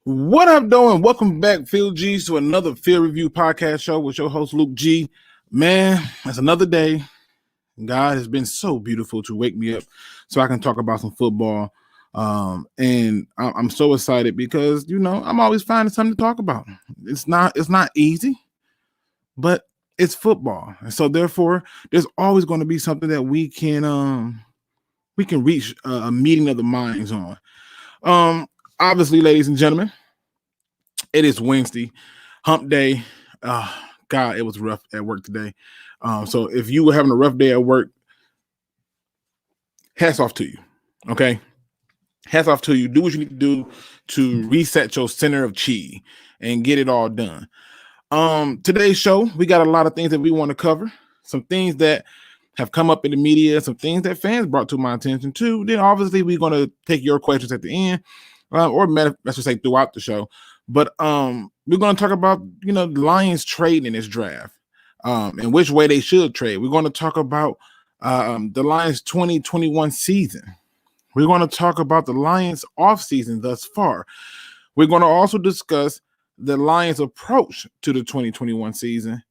What up, doing? Welcome back, Field G's, to another Field Review podcast show with your host, Luke G. Man, it's another day. God has been so beautiful to wake me up so I can talk about some football. And I'm so excited because, I'm always finding something to talk about. It's not easy, but it's football. And so therefore, there's always going to be something that we can reach a meeting of the minds on. Obviously, ladies and gentlemen, it is Wednesday, hump day. God, it was rough at work today. So if you were having a rough day at work, hats off to you, okay? Hats off to you. Do what you need to do to reset your center of chi and get it all done. Today's show, we got a lot of things that we want to cover, some things that have come up in the media, some things that fans brought to my attention too. Then obviously we're going to take your questions at the end. Or let's just say throughout the show. But we're going to talk about, the Lions trading in this draft and which way they should trade. We're going to talk about the Lions 2021 season. We're going to talk about the Lions offseason thus far. We're going to also discuss the Lions approach to the 2021 season.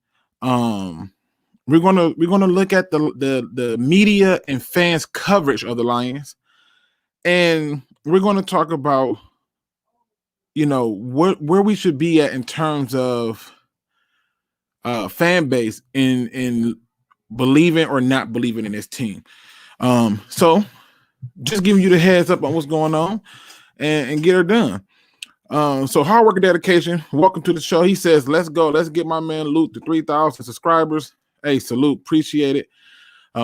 We're going to look at the media and fans coverage of the Lions. And we're going to talk about, where we should be at in terms of fan base in believing or not believing in this team. So just giving you the heads up on what's going on and get her done. So hard work and dedication. Welcome to the show. He says, let's go. Let's get my man Luke to 3,000 subscribers. Hey, salute. Appreciate it.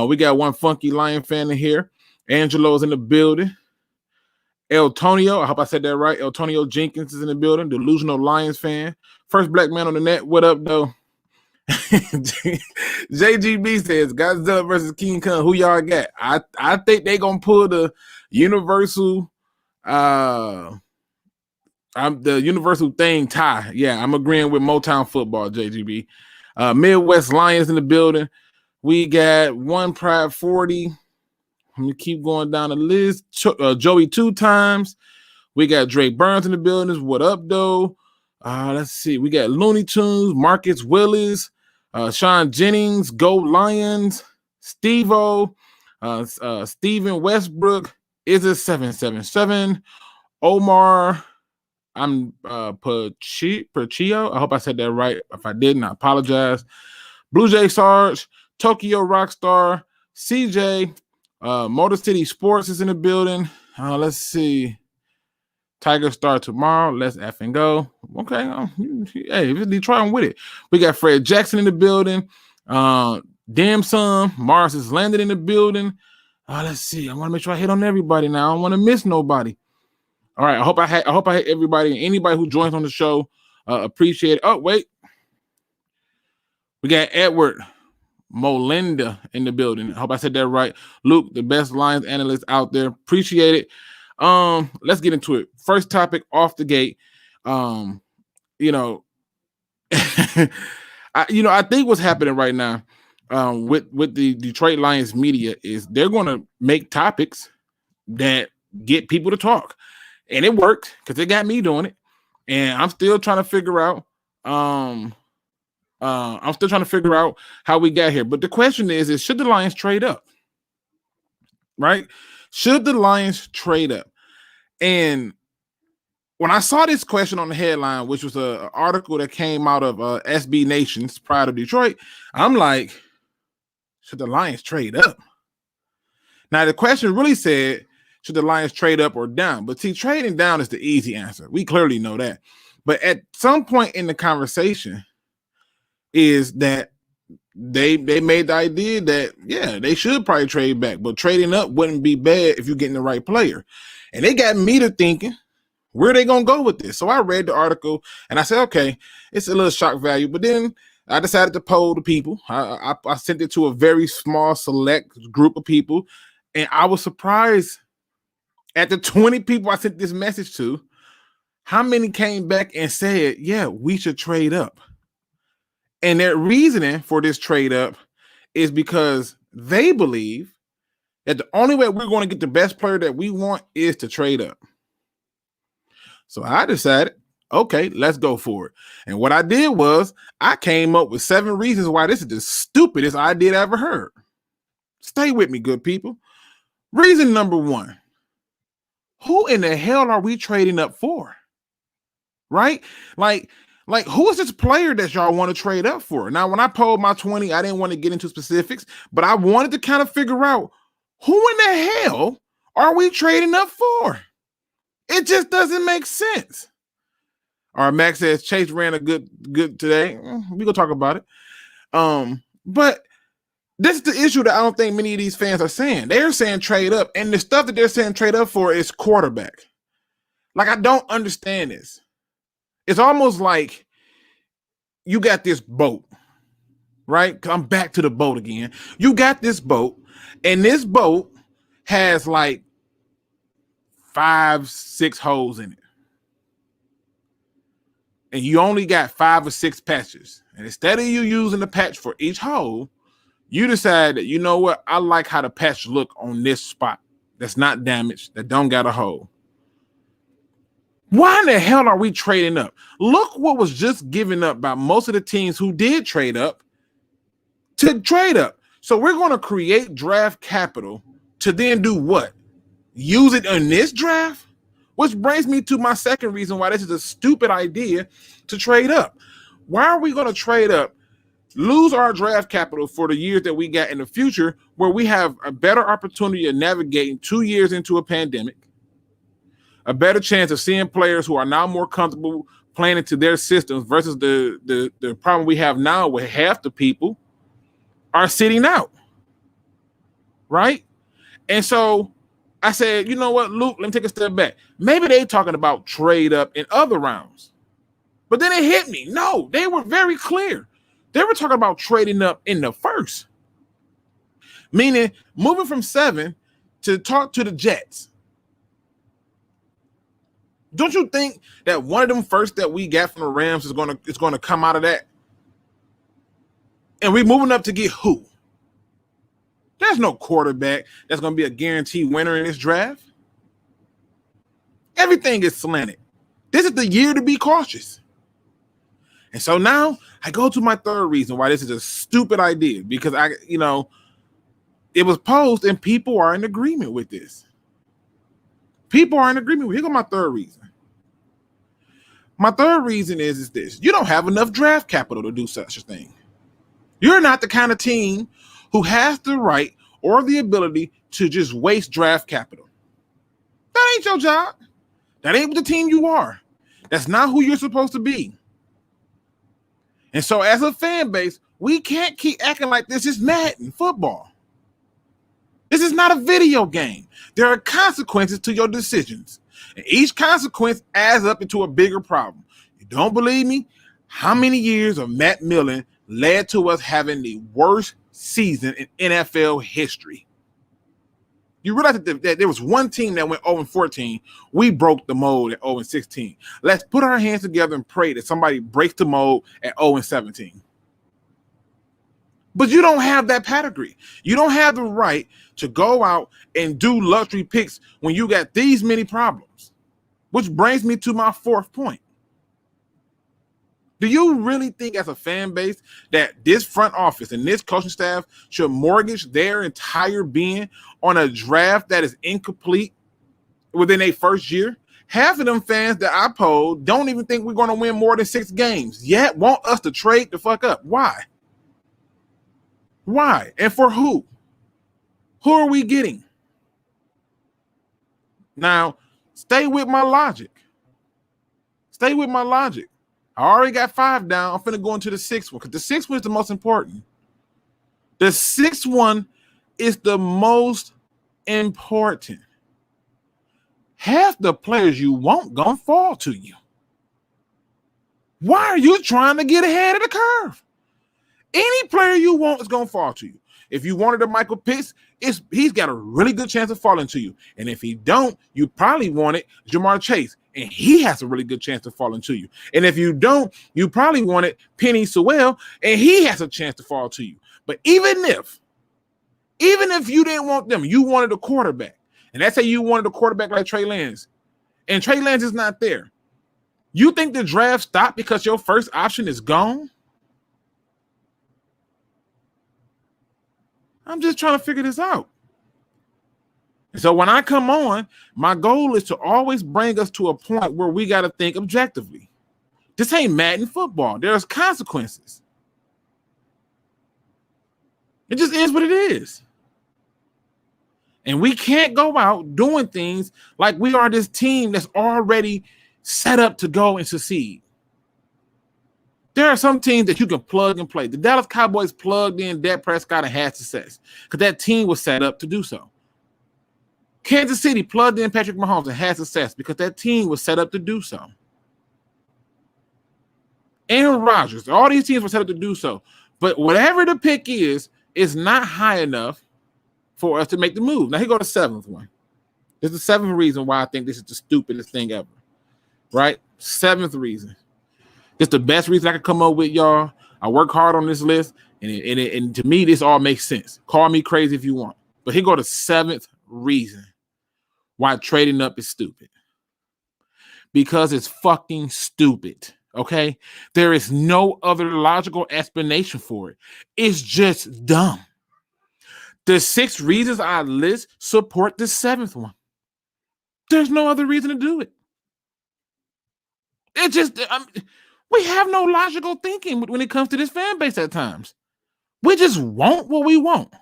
We got one funky Lion fan in here. Angelo's in the building. Eltonio, I hope I said that right. Eltonio Jenkins is in the building. Delusional Lions fan. First black man on the net. What up, though? JGB says, Godzilla versus King Kong. Who y'all got? I think they going to pull the universal universal thing tie. Yeah, I'm agreeing with Motown football, JGB. Midwest Lions in the building. We got One Pride 40. Let me keep going down the list. Joey 2 times. We got Drake Burns in the buildings. What up, though? Let's see. We got Looney Tunes, Marcus Willis, Sean Jennings, Go Lions, Steve-O, Steven Westbrook, Is it 777, Omar, I'm Perchio. I hope I said that right. If I didn't, I apologize. Blue Jay Sarge, Tokyo Rockstar, CJ, Motor City Sports is in the building. Let's see. Tiger Star tomorrow. Let's effing go. Okay. Hey, if it's Detroit, I'm with it. We got Fred Jackson in the building. Damn son. Mars is landed in the building. Let's see. I want to make sure I hit on everybody now. I don't want to miss nobody. All right. I hope I hit everybody. Anybody who joins on the show, appreciate it. Oh, wait. We got Edward Molinda in the building. I hope I said that right. Luke, the best Lions analyst out there. Appreciate it. Let's get into it. First topic off the gate. I think what's happening right now with the Detroit Lions media is they're going to make topics that get people to talk. And it worked because it got me doing it. And I'm still trying to figure out how we got here. But the question is should the Lions trade up? Right? Should the Lions trade up? And when I saw this question on the headline, which was an article that came out of SB Nation's Pride of Detroit, I'm like, should the Lions trade up? Now, the question really said, should the Lions trade up or down? But see, trading down is the easy answer. We clearly know that. But at some point in the conversation is that they made the idea that, yeah, they should probably trade back, but trading up wouldn't be bad if you're getting the right player. And they got me to thinking, where are they going to go with this? So I read the article and I said, okay, it's a little shock value. But then I decided to poll the people. I sent it to a very small, select group of people. And I was surprised at the 20 people I sent this message to, how many came back and said, yeah, we should trade up. And their reasoning for this trade up is because they believe that the only way we're going to get the best player that we want is to trade up. So I decided Okay, let's go for it. And what I did was I came up with 7 reasons why this is the stupidest idea I ever heard. Stay with me, good people. Reason number 1. Who in the hell are we trading up for? Right? Like who is this player that y'all want to trade up for? Now, when I polled my 20, I didn't want to get into specifics, but I wanted to kind of figure out who in the hell are we trading up for? It just doesn't make sense. All right, Max says Chase ran a good today. We gonna talk about it. But this is the issue that I don't think many of these fans are saying. They're saying trade up, and the stuff that they're saying trade up for is quarterback. Like, I don't understand this. It's almost like you got this boat, right? I'm back to the boat again. You got this boat, and this boat has like 5-6 holes in it. And you only got 5 or 6 patches. And instead of you using the patch for each hole, you decide that, you know what, I like how the patch look on this spot that's not damaged, that don't got a hole. Why in the hell are we trading up? Look what was just given up by most of the teams who did trade up to trade up. So we're going to create draft capital to then do what? Use it in this draft? Which brings me to my second reason why this is a stupid idea to trade up. Why are we going to trade up, lose our draft capital for the years that we got in the future, where we have a better opportunity of navigating 2 years into a pandemic, a better chance of seeing players who are now more comfortable playing into their systems versus the problem we have now where half the people are sitting out, right? And so I said, you know what, Luke, let me take a step back. Maybe they talking about trade up in other rounds. But then it hit me. No, they were very clear. They were talking about trading up in the first. Meaning moving from 7 to talk to the Jets. Don't you think that one of them first that we got from the Rams is gonna come out of that? And we moving up to get who? There's no quarterback that's going to be a guaranteed winner in this draft. Everything is slanted. This is the year to be cautious. And so now I go to my third reason why this is a stupid idea, because it was posed and people are in agreement with this. People are in agreement with it. Here goes my third reason. My third reason is this. You don't have enough draft capital to do such a thing. You're not the kind of team who has the right or the ability to just waste draft capital. That ain't your job. That ain't the team you are. That's not who you're supposed to be. And so as a fan base, we can't keep acting like this is Madden football. This is not a video game. There are consequences to your decisions. And each consequence adds up into a bigger problem. You don't believe me? How many years of Matt Millen led to us having the worst season in NFL history? You realize that there was one team that went 0-14. We broke the mold at 0-16. Let's put our hands together and pray that somebody breaks the mold at 0-17. But you don't have that pedigree. You don't have the right to go out and do luxury picks when you got these many problems. Which brings me to my fourth point. Do you really think as a fan base that this front office and this coaching staff should mortgage their entire being on a draft that is incomplete within a first year? Half of them fans that I polled don't even think we're going to win more than 6 games, yet want us to trade the fuck up. Why? Why? And for who? Who are we getting? Now, stay with my logic. Stay with my logic. I already got 5 down. I'm finna go into the 6th one because the 6th one is the most important. The 6th one is the most important. Half the players you want gonna fall to you. Why are you trying to get ahead of the curve? Any player you want is gonna fall to you. If you wanted a Michael Pitts, he's got a really good chance of falling to you. And if he don't, you probably wanted Jamar Chase, and he has a really good chance of falling to you. And if you don't, you probably wanted Penny Sewell, and he has a chance to fall to you. But even if you didn't want them, you wanted a quarterback. And let's say you wanted a quarterback like Trey Lance, and Trey Lance is not there. You think the draft stopped because your first option is gone? I'm just trying to figure this out. So when I come on, my goal is to always bring us to a point where we got to think objectively. This ain't Madden football. There's consequences. It just is what it is. And we can't go out doing things like we are this team that's already set up to go and succeed. There are some teams that you can plug and play. The Dallas Cowboys plugged in Dak Prescott and had success because that team was set up to do so. Kansas City plugged in Patrick Mahomes and had success because that team was set up to do so. Aaron Rodgers, all these teams were set up to do so. But whatever the pick is not high enough for us to make the move. Now, here go the seventh one. This is the seventh reason why I think this is the stupidest thing ever. Right? Seventh reason. It's the best reason I could come up with, y'all. I work hard on this list, and to me, this all makes sense. Call me crazy if you want. But here go the seventh reason why trading up is stupid. Because it's fucking stupid, okay? There is no other logical explanation for it. It's just dumb. The 6 reasons I list support the 7th one. There's no other reason to do it. It just, we have no logical thinking when it comes to this fan base at times. We just want what we want.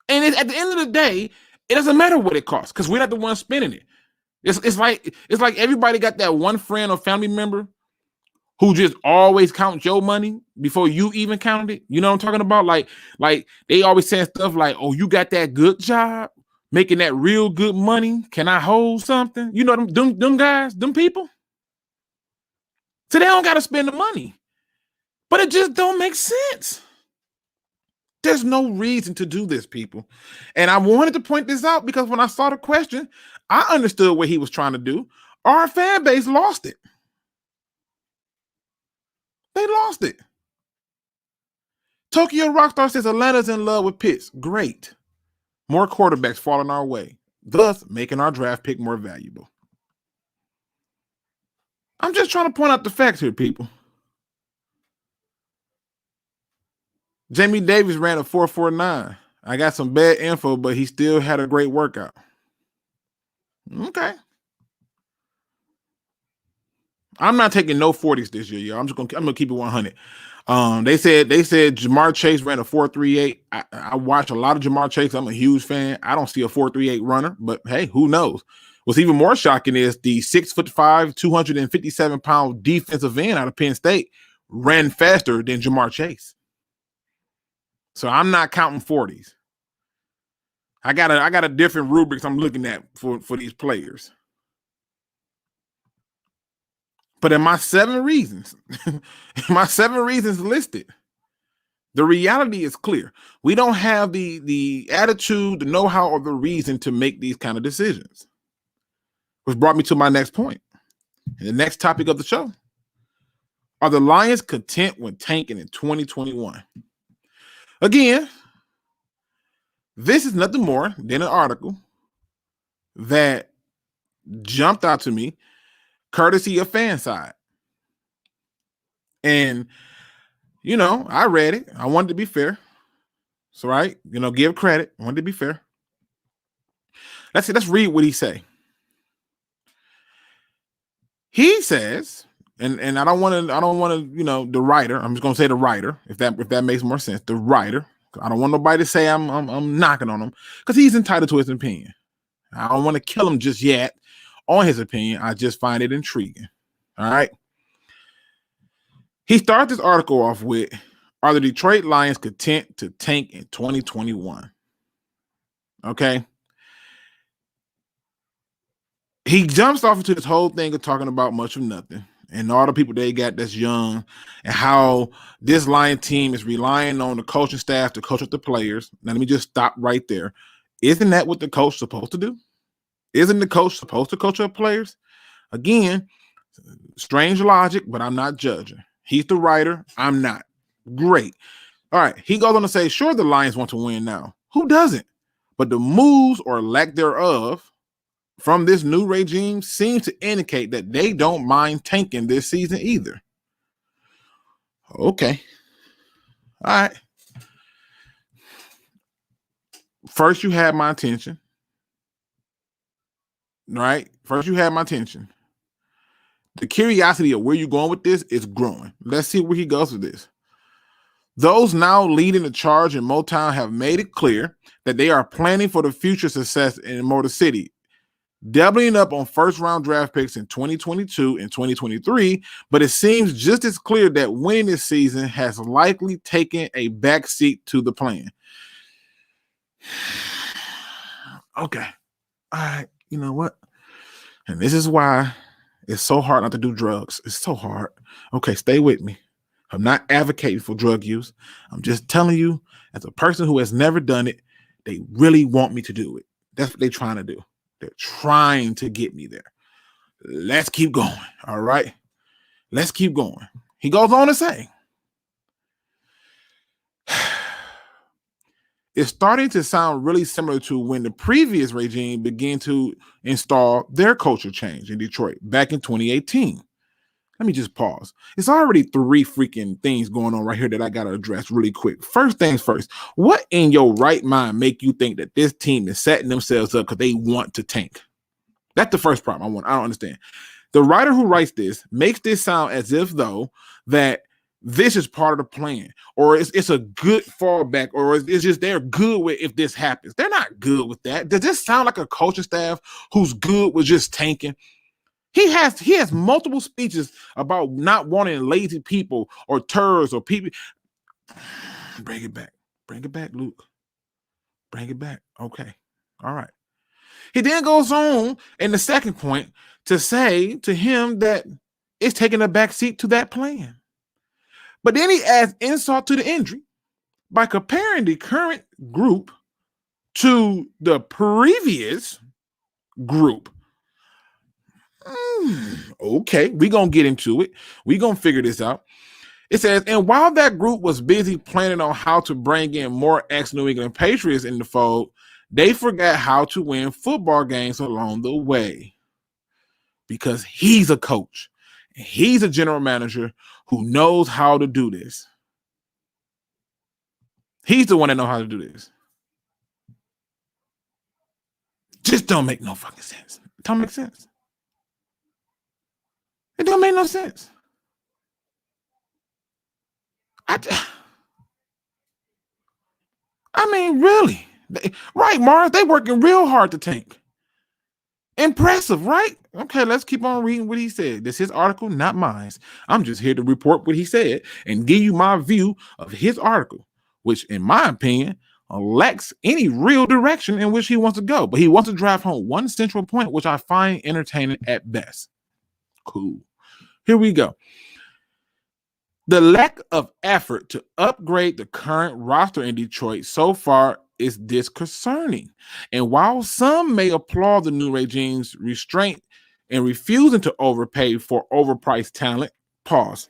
And at the end of the day, it doesn't matter what it costs because we're not the ones spending it. It's like everybody got that one friend or family member who just always counts your money before you even counted it. You know what I'm talking about? Like they always saying stuff like, "Oh, you got that good job, making that real good money. Can I hold something?" You know them guys, them people. So they don't got to spend the money, but it just don't make sense. There's no reason to do this, people. And I wanted to point this out because when I saw the question, I understood what he was trying to do. Our fan base lost it. They lost it. Tokyo Rockstar says Atlanta's in love with Pitts. Great. More quarterbacks falling our way, thus making our draft pick more valuable. I'm just trying to point out the facts here, people. Jamie Davis ran a 4.49. I got some bad info, but he still had a great workout. Okay. I'm not taking no 40s this year, y'all. I'm gonna keep it 100. They said Jamar Chase ran a 4.38. I watch a lot of Jamar Chase. I'm a huge fan. I don't see a 4.38 runner, but hey, who knows? What's even more shocking is the 6'5", 257-pound defensive end out of Penn State ran faster than Jamar Chase. So I'm not counting 40s. I got a different rubrics I'm looking at for these players. But in my 7 reasons, listed, the reality is clear. We don't have the attitude, the know-how, or the reason to make these kind of decisions. Which brought me to my next point. And the next topic of the show. Are the Lions content with tanking in 2021? Again, this is nothing more than an article that jumped out to me courtesy of Fanside. And, I read it. I wanted to be fair. So, right, give credit. I wanted to be fair. Let's read what he say. He says, and I don't want to, the writer. I'm just gonna say the writer, if that makes more sense. The writer. I don't want nobody to say I'm knocking on him because he's entitled to his opinion. I don't want to kill him just yet on his opinion. I just find it intriguing. All right. He starts this article off with, are the Detroit Lions content to tank in 2021? Okay. He jumps off into this whole thing of talking about much of nothing and all the people they got that's young and how this Lion team is relying on the coaching staff to coach up the players. Now, let me just stop right there. Isn't that what the coach is supposed to do? Isn't the coach supposed to coach up players? Again, strange logic, but I'm not judging. He's the writer. I'm not. Great. All right. He goes on to say, sure, the Lions want to win now. Who doesn't? But the moves or lack thereof from this new regime seems to indicate that they don't mind tanking this season either. Okay. All right. First, you had my attention. Right? First, you had my attention. The curiosity of where you're going with this is growing. Let's see where he goes with this. Those now leading the charge in Motown have made it clear that they are planning for the future success in Motor City, doubling up on first-round draft picks in 2022 and 2023, but it seems just as clear that winning this season has likely taken a backseat to the plan. Okay. All right. You know what? And this is why it's so hard not to do drugs. It's so hard. Okay, stay with me. I'm not advocating for drug use. I'm just telling you, as a person who has never done it, they really want me to do it. That's what they're trying to do. They're trying to get me there. Let's keep going. All right. Let's keep going. He goes on to say, it's starting to sound really similar to when the previous regime began to install their culture change in Detroit back in 2018. Let me just pause. It's already 3 freaking things going on right here that I got to address really quick. First things first, what in your right mind make you think that this team is setting themselves up because they want to tank? That's the first problem I don't understand. The writer who writes this makes this sound as if though that this is part of the plan, or it's a good fallback, or it's just they're good with if this happens. They're not good with that. Does this sound like a coaching staff who's good with just tanking? He has multiple speeches about not wanting lazy people or turds or people. Bring it back. Bring it back, Luke. Bring it back. Okay. All right. He then goes on in the second point to say to him that it's taking a backseat to that plan. But then he adds insult to the injury by comparing the current group to the previous group. Okay, we're going to get into it. We're going to figure this out. It says, and while that group was busy planning on how to bring in more ex-New England Patriots in the fold, they forgot how to win football games along the way. Because he's a coach. And he's a general manager who knows how to do this. He's the one that knows how to do this. Just don't make no fucking sense. It don't make sense. It don't make no sense. I mean, really? Right, Mars? They working real hard to tank. Impressive, right? Okay, let's keep on reading what he said. This is his article, not mine. I'm just here to report what he said and give you my view of his article, which, in my opinion, lacks any real direction in which he wants to go. But he wants to drive home one central point, which I find entertaining at best. Cool. Here we go. The lack of effort to upgrade the current roster in Detroit so far is disconcerting. And while some may applaud the new regime's restraint and refusing to overpay for overpriced talent, pause.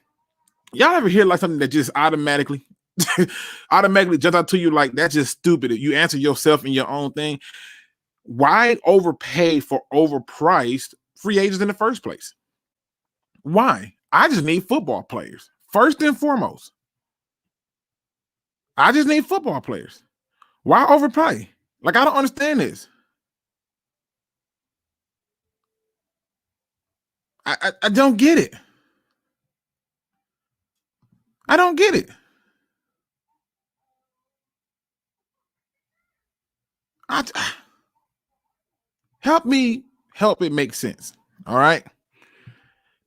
Y'all ever hear like something that just automatically jumps out to you like that's just stupid? You answer yourself in your own thing. Why overpay for overpriced free agents in the first place? Why? I just need football players. First and foremost. I just need football players. Why overpay? Like, I don't understand this. I don't get it. I don't get it. Help it make sense. All right.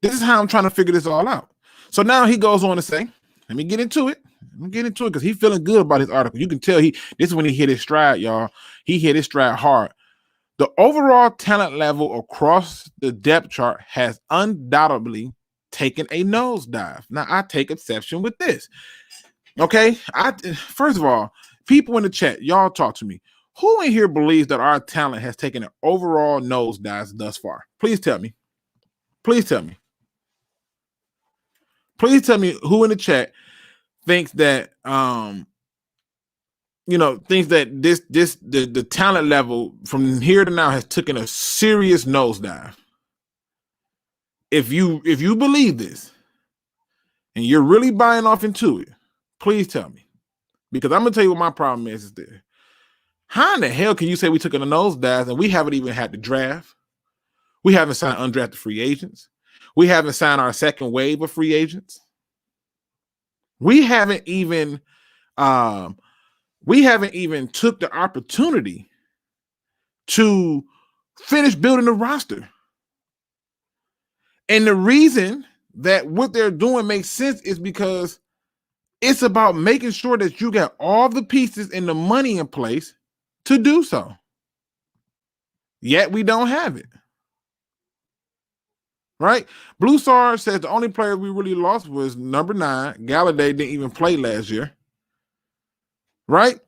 This is how I'm trying to figure this all out. So now he goes on to say, let me get into it. Because he's feeling good about his article. You can tell this is when he hit his stride, y'all. He hit his stride hard. The overall talent level across the depth chart has undoubtedly taken a nosedive. Now, I take exception with this. Okay? First of all, people in the chat, y'all talk to me. Who in here believes that our talent has taken an overall nosedive thus far? Please tell me. Please tell me. Please tell me who in the chat thinks that things that the talent level from here to now has taken a serious nosedive. If you believe this and you're really buying off into it, please tell me. Because I'm gonna tell you what my problem is there. How in the hell can you say we took a nosedive and we haven't even had the draft? We haven't signed undrafted free agents. We haven't signed our second wave of free agents. We haven't even took the opportunity to finish building the roster. And the reason that what they're doing makes sense is because it's about making sure that you got all the pieces and the money in place to do so. Yet we don't have it. Right? Blue Star says the only player we really lost was number 9. Galladay didn't even play last year. Right?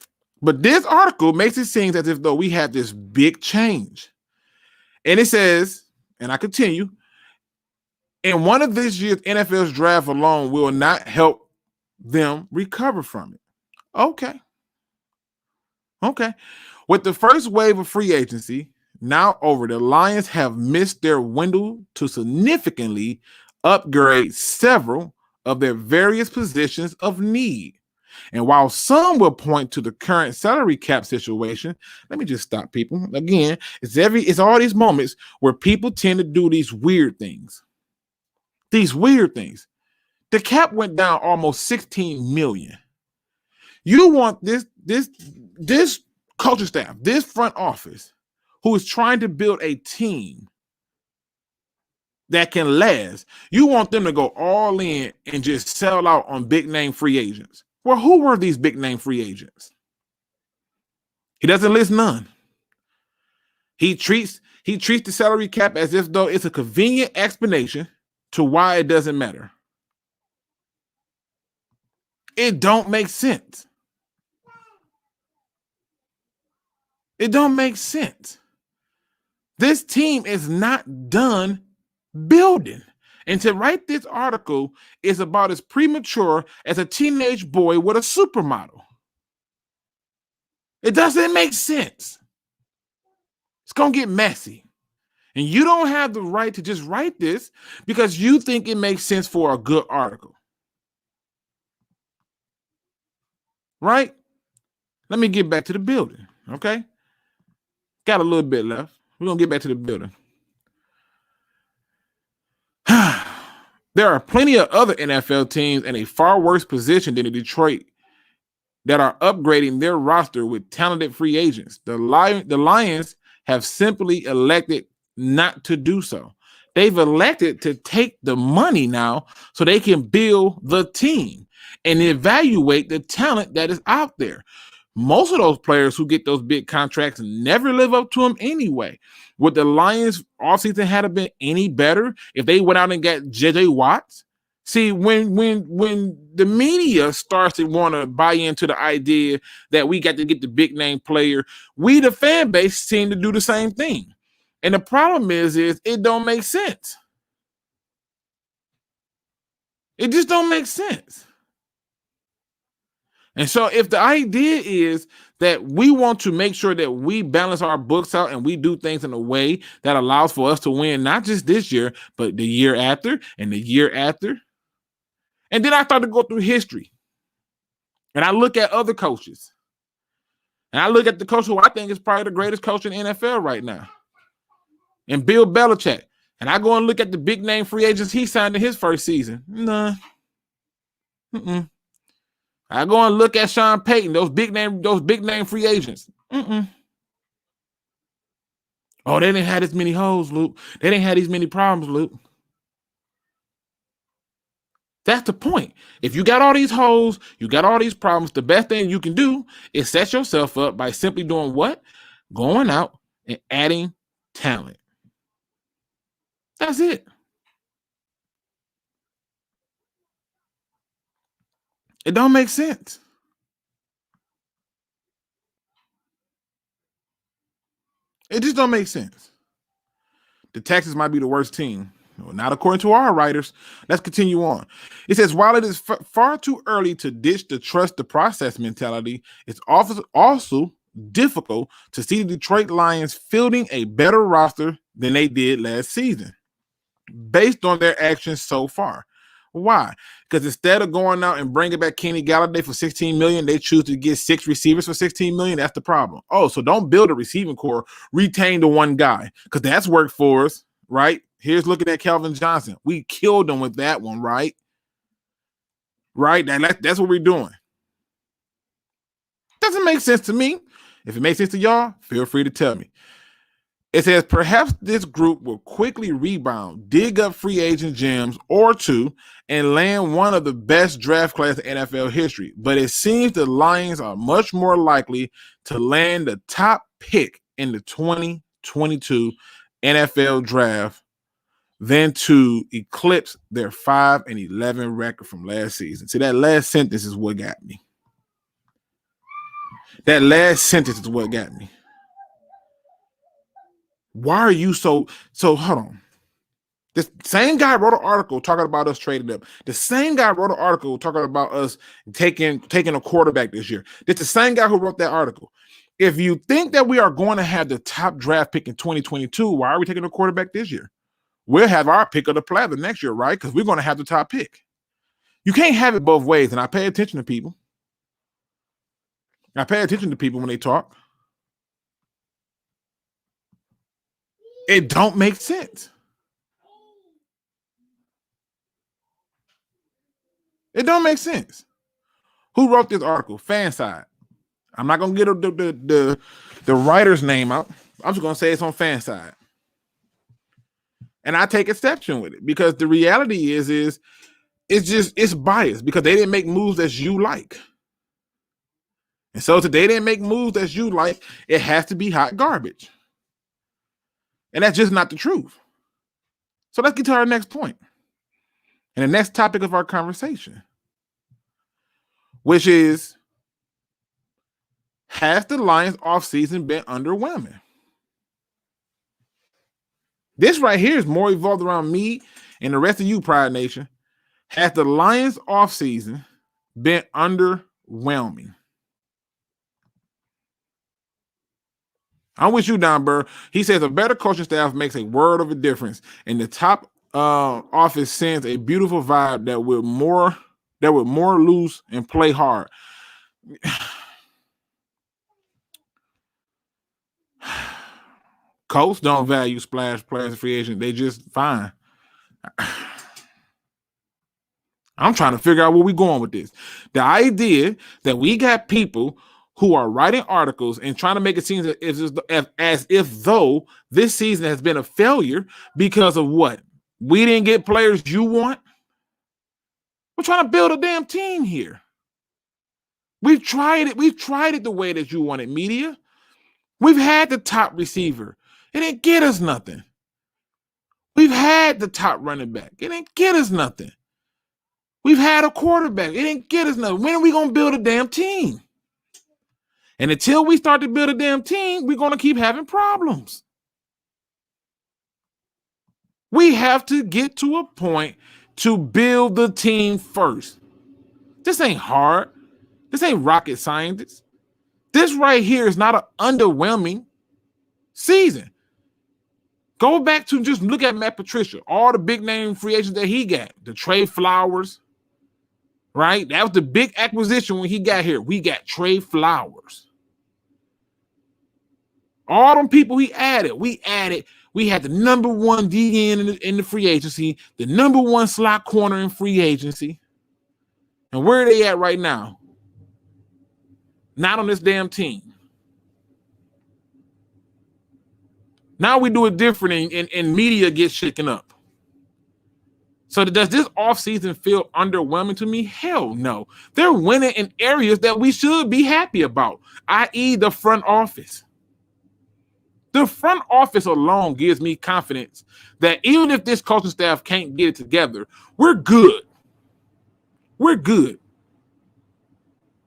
But this article makes it seem as if though we had this big change. And it says, and I continue, and one of this year's NFL's draft alone will not help them recover from it. Okay. With the first wave of free agency now over, the Lions have missed their window to significantly upgrade several of their various positions of need. And while some will point to the current salary cap situation, let me just stop people. Again, it's all these moments where people tend to do these weird things. The cap went down almost 16 million. You want this coaching staff, this front office, who is trying to build a team that can last. You want them to go all in and just sell out on big name free agents. Well, who were these big name free agents? He doesn't list none. He treats the salary cap as if though it's a convenient explanation to why it doesn't matter. It don't make sense. It don't make sense. This team is not done building. And to write this article is about as premature as a teenage boy with a supermodel. It doesn't make sense. It's going to get messy. And you don't have the right to just write this because you think it makes sense for a good article. Right? Let me get back to the building, okay? Got a little bit left. We're going to get back to the building. There are plenty of other NFL teams in a far worse position than Detroit that are upgrading their roster with talented free agents. The Lions have simply elected not to do so. They've elected to take the money now so they can build the team and evaluate the talent that is out there. Most of those players who get those big contracts never live up to them anyway. Would the Lions offseason had been any better if they went out and got J.J. Watts? See, when the media starts to want to buy into the idea that we got to get the big name player, we, the fan base, seem to do the same thing. And the problem is it don't make sense. It just don't make sense. And so if the idea is that we want to make sure that we balance our books out and we do things in a way that allows for us to win, not just this year, but the year after and the year after. And then I start to go through history. And I look at other coaches. And I look at the coach who I think is probably the greatest coach in the NFL right now. And Bill Belichick. And I go and look at the big name free agents he signed in his first season. Nah. I go and look at Sean Payton, those big name free agents. Oh, they didn't have as many holes, Luke. They didn't have these many problems, Luke. That's the point. If you got all these holes, you got all these problems, the best thing you can do is set yourself up by simply doing what? Going out and adding talent. That's it. It don't make sense. It just don't make sense. The Texans might be the worst team. No, not according to our writers. Let's continue on. It says, while it is far too early to ditch the trust the process mentality, it's also difficult to see the Detroit Lions fielding a better roster than they did last season, based on their actions so far. Why? Because instead of going out and bringing back Kenny Galladay for $16 million, they choose to get 6 receivers for $16 million. That's the problem. Oh, so don't build a receiving core. Retain the one guy, because that's worked for us, right? Here's looking at Calvin Johnson. We killed him with that one, right? Right? That's what we're doing. Doesn't make sense to me. If it makes sense to y'all, feel free to tell me. It says, perhaps this group will quickly rebound, dig up free agent gems or two, and land one of the best draft class in NFL history. But it seems the Lions are much more likely to land the top pick in the 2022 NFL draft than to eclipse their 5-11 record from last season. See, that last sentence is what got me. That last sentence is what got me. Why are you so hold on? This same guy wrote an article talking about us trading up. The same guy wrote an article talking about us taking a quarterback this year. It's the same guy who wrote that article. If you think that we are going to have the top draft pick in 2022, why are we taking a quarterback this year? We'll have our pick of the platter next year, right? Because we're going to have the top pick. You can't have it both ways, and I pay attention to people. I pay attention to people when they talk. It don't make sense. It don't make sense. Who wrote this article? Fanside. I'm not gonna get the writer's name out. I'm just gonna say it's on Fanside. And I take exception with it because the reality is it's biased because they didn't make moves that you like. And so today they didn't make moves that you like, it has to be hot garbage. And that's just not the truth. So let's get to our next point. And the next topic of our conversation, which is, has the Lions offseason been underwhelming? This right here is more evolved around me and the rest of you, Pride Nation. Has the Lions offseason been underwhelming? I'm with you, Don Burr. He says a better coaching staff makes a world of a difference, and the top office sends a beautiful vibe that would more loose and play hard. Colts don't value splash players and free agents. They just fine. I'm trying to figure out where we're going with this. The idea that we got people who are writing articles and trying to make it seem as if though this season has been a failure because of what? We didn't get players you want? We're trying to build a damn team here. We've tried it. We've tried it the way that you wanted, media. We've had the top receiver. It didn't get us nothing. We've had the top running back. It didn't get us nothing. We've had a quarterback. It didn't get us nothing. When are we going to build a damn team? And until we start to build a damn team, we're going to keep having problems. We have to get to a point to build the team first. This ain't hard. This ain't rocket science. This right here is not an underwhelming season. Go back to just look at Matt Patricia, all the big name free agents that he got, the Trey Flowers, right? That was the big acquisition when he got here. We got Trey Flowers. All them people we had the number one DN in the free agency, the number one slot corner in free agency. And where are they at right now? Not on this damn team. Now we do it different and media gets shaken up. So does this offseason feel underwhelming to me? Hell no. They're winning in areas that we should be happy about, i.e. the front office. The front office alone gives me confidence that even if this coaching staff can't get it together, we're good. We're good.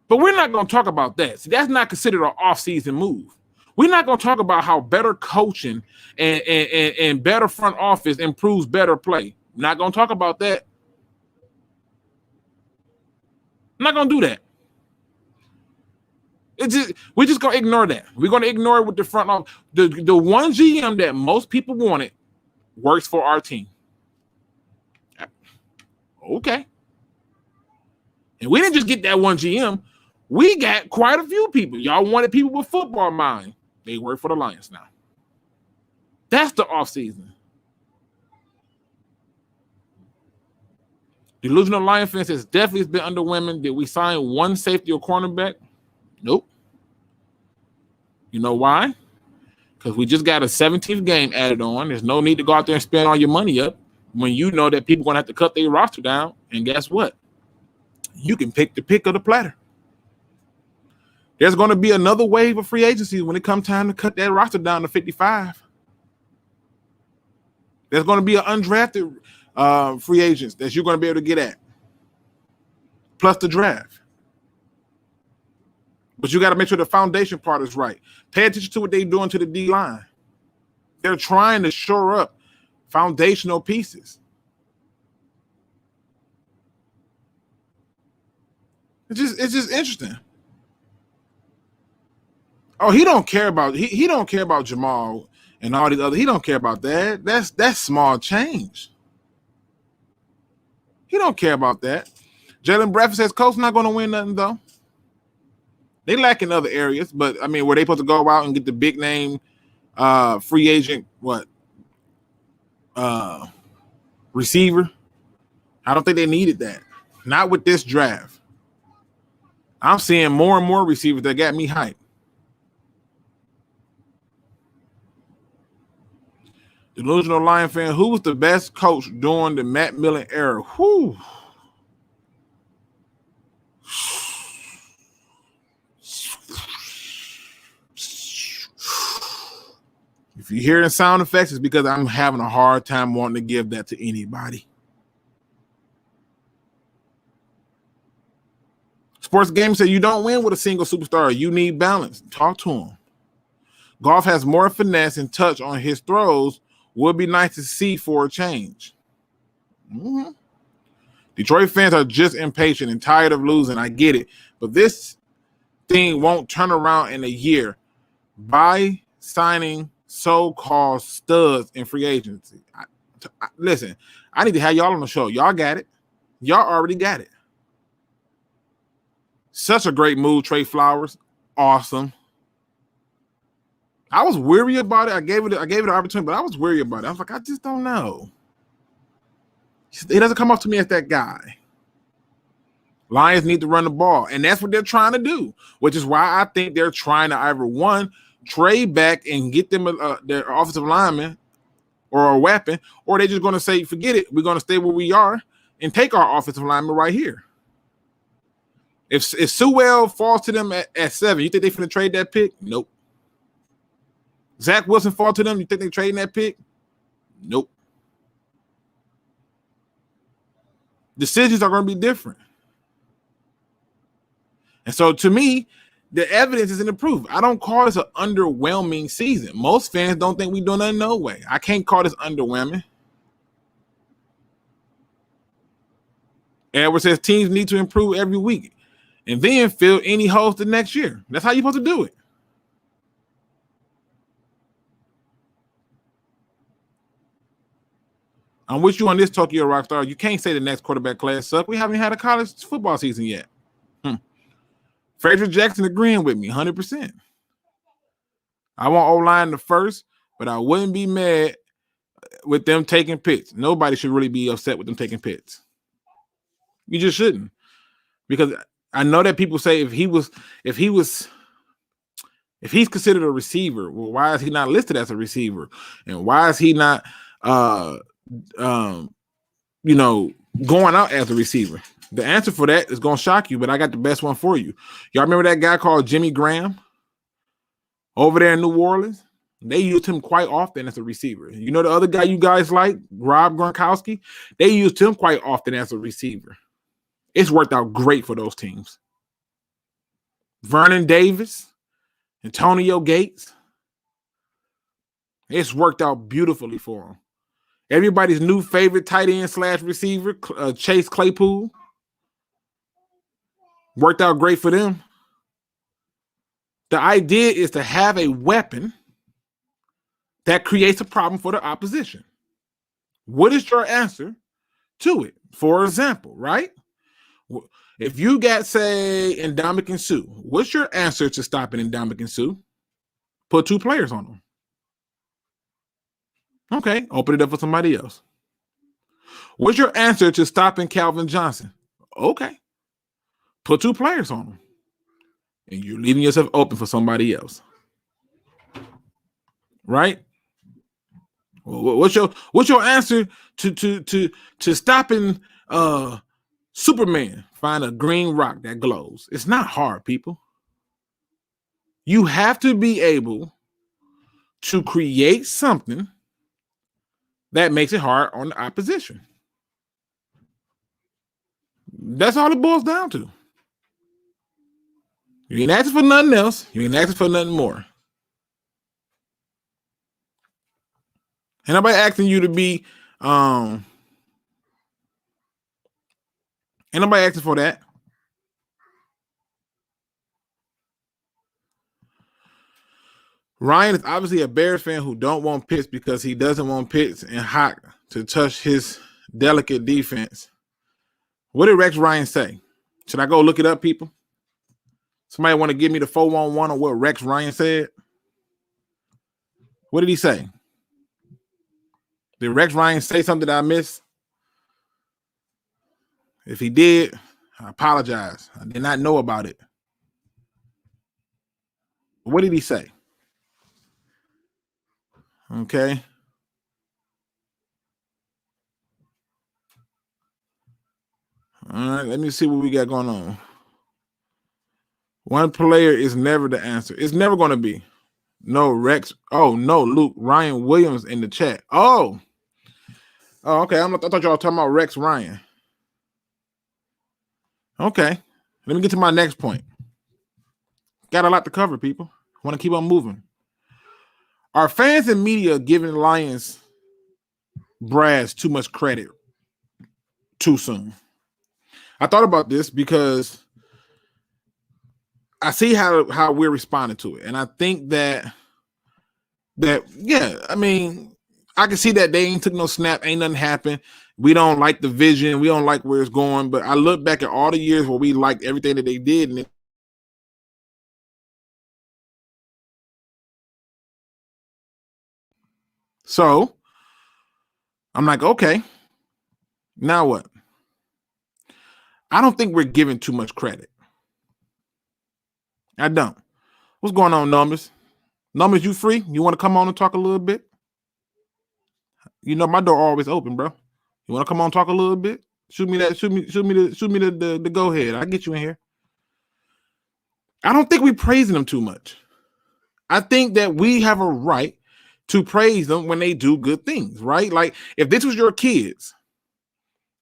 But we're not going to talk about that. See, that's not considered an off-season move. We're not going to talk about how better coaching and better front office improves better play. Not going to talk about that. I'm not going to do that. We're just going to ignore that. We're going to ignore it with the front office. The one GM that most people wanted works for our team. Okay. And we didn't just get that one GM. We got quite a few people. Y'all wanted people with football mind. They work for the Lions now. That's the offseason. Delusional Lion fans has definitely been underwhelming. Did we sign one safety or cornerback? Nope. You know why? Because we just got a 17th game added on. There's no need to go out there and spend all your money up when you know that people are going to have to cut their roster down. And guess what? You can pick the pick of the platter. There's going to be another wave of free agency when it comes time to cut that roster down to 55. There's going to be an undrafted free agents that you're going to be able to get at, plus the draft. But you got to make sure the foundation part is right. Pay attention to what they're doing to the D-line. They're trying to shore up foundational pieces. It's just interesting. Oh, he don't care about he don't care about Jamal and all these other. He don't care about that. That's small change. He don't care about that. Jalen Bradford says Colts not going to win nothing though. They lack in other areas, but I mean, were they supposed to go out and get the big name free agent receiver? I don't think they needed that. Not with this draft. I'm seeing more and more receivers that got me hyped. Delusional Lion fan, who was the best coach during the Matt Millen era? Whew. If you're hearing sound effects, it's because I'm having a hard time wanting to give that to anybody. Sports Game said you don't win with a single superstar. You need balance. Talk to him. Golf has more finesse and touch on his throws. Would be nice to see for a change. Mm-hmm. Detroit fans are just impatient and tired of losing. I get it. But this thing won't turn around in a year by signing so-called studs in free agency. Listen, I need to have y'all on the show. Y'all got it. Y'all already got it. Such a great move, Trey Flowers. Awesome. I was weary about it. I gave it an opportunity, but I was weary about it. I was like, I just don't know. He doesn't come off to me as that guy. Lions need to run the ball, and that's what they're trying to do, which is why I think they're trying to either one, trade back and get them their offensive lineman or a weapon, or they're just going to say, forget it, we're going to stay where we are and take our offensive lineman right here. If Sewell falls to them at 7, you think they're going to trade that pick? Nope. Zach Wilson fall to them, you think they're trading that pick? Nope. Decisions are going to be different. And so to me, the evidence is in the proof. I don't call this an underwhelming season. Most fans don't think we're doing that no way. I can't call this underwhelming. Edward says teams need to improve every week and then fill any holes the next year. That's how you're supposed to do it. I'm with you on this, Tokyo Rockstar. You can't say the next quarterback class suck. We haven't had a college football season yet. Frederick Jackson agreeing with me 100%. I want O-line the first, but I wouldn't be mad with them taking picks. Nobody should really be upset with them taking picks. You just shouldn't. Because I know that people say if he's considered a receiver, well, why is he not listed as a receiver? And why is he not going out as a receiver? The answer for that is going to shock you, but I got the best one for you. Y'all remember that guy called Jimmy Graham over there in New Orleans? They used him quite often as a receiver. You know the other guy you guys like, Rob Gronkowski? They used him quite often as a receiver. It's worked out great for those teams. Vernon Davis, Antonio Gates, It's worked out beautifully for him. Everybody's new favorite tight end / receiver, Chase Claypool, worked out great for them. The idea is to have a weapon that creates a problem for the opposition. What is your answer to it? For example, right? If you got, say, Ndamukong Suh, what's your answer to stopping Ndamukong Suh? Put 2 players on them. Okay, open it up for somebody else. What's your answer to stopping Calvin Johnson? Okay, put 2 players on them. And you're leaving yourself open for somebody else. Right? What's your answer to stopping Superman? Find a green rock that glows. It's not hard, people. You have to be able to create something that makes it hard on the opposition. That's all it boils down to. You ain't asking for nothing else. You ain't asking for nothing more. Ain't nobody asking you to be, ain't nobody asking for that. Ryan is obviously a Bears fan who don't want Pitts because he doesn't want Pitts and Hawk to touch his delicate defense. What did Rex Ryan say? Should I go look it up, people? Somebody want to give me the 411 on what Rex Ryan said? What did he say? Did Rex Ryan say something that I missed? If he did, I apologize. I did not know about it. What did he say? Okay. All right, let me see what we got going on. One player is never the answer. It's never going to be. No, Rex. Oh, no, Luke. Ryan Williams in the chat. Oh, okay. I thought y'all were talking about Rex Ryan. Okay. Let me get to my next point. Got a lot to cover, people. Want to keep on moving. Are fans and media giving Lions brass too much credit too soon? I thought about this because I see how we're responding to it. And I think that yeah, I mean, I can see that they ain't took no snap, ain't nothing happened. We don't like the vision. We don't like where it's going. But I look back at all the years where we liked everything that they did. And so I'm like, okay, now what? I don't think we're giving too much credit. I don't. What's going on, Numbers? Numbers, you free? You want to come on and talk a little bit? You know my door always open, bro. You want to come on and talk a little bit? Shoot me the go ahead. I'll get you in here. I don't think we're praising them too much. I think that we have a right to praise them when they do good things, right? Like if this was your kids,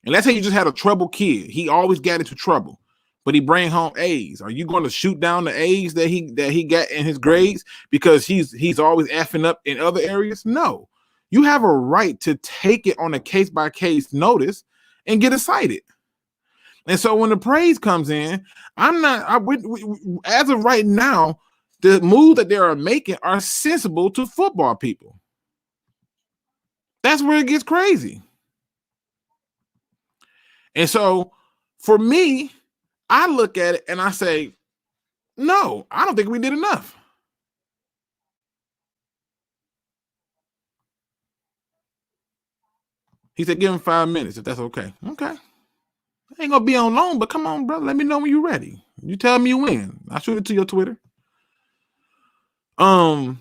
and let's say you just had a troubled kid, he always got into trouble, but he bring home A's. Are you going to shoot down the A's that he got in his grades because he's always effing up in other areas? No. You have a right to take it on a case-by-case notice and get excited. And so when the praise comes in, as of right now, the moves that they are making are sensible to football people. That's where it gets crazy. And so for me, I look at it and I say, no, I don't think we did enough. He said, give him 5 minutes if that's okay. Okay. I ain't going to be on long, but come on, brother. Let me know when you're ready. You tell me when. I'll shoot it to your Twitter. One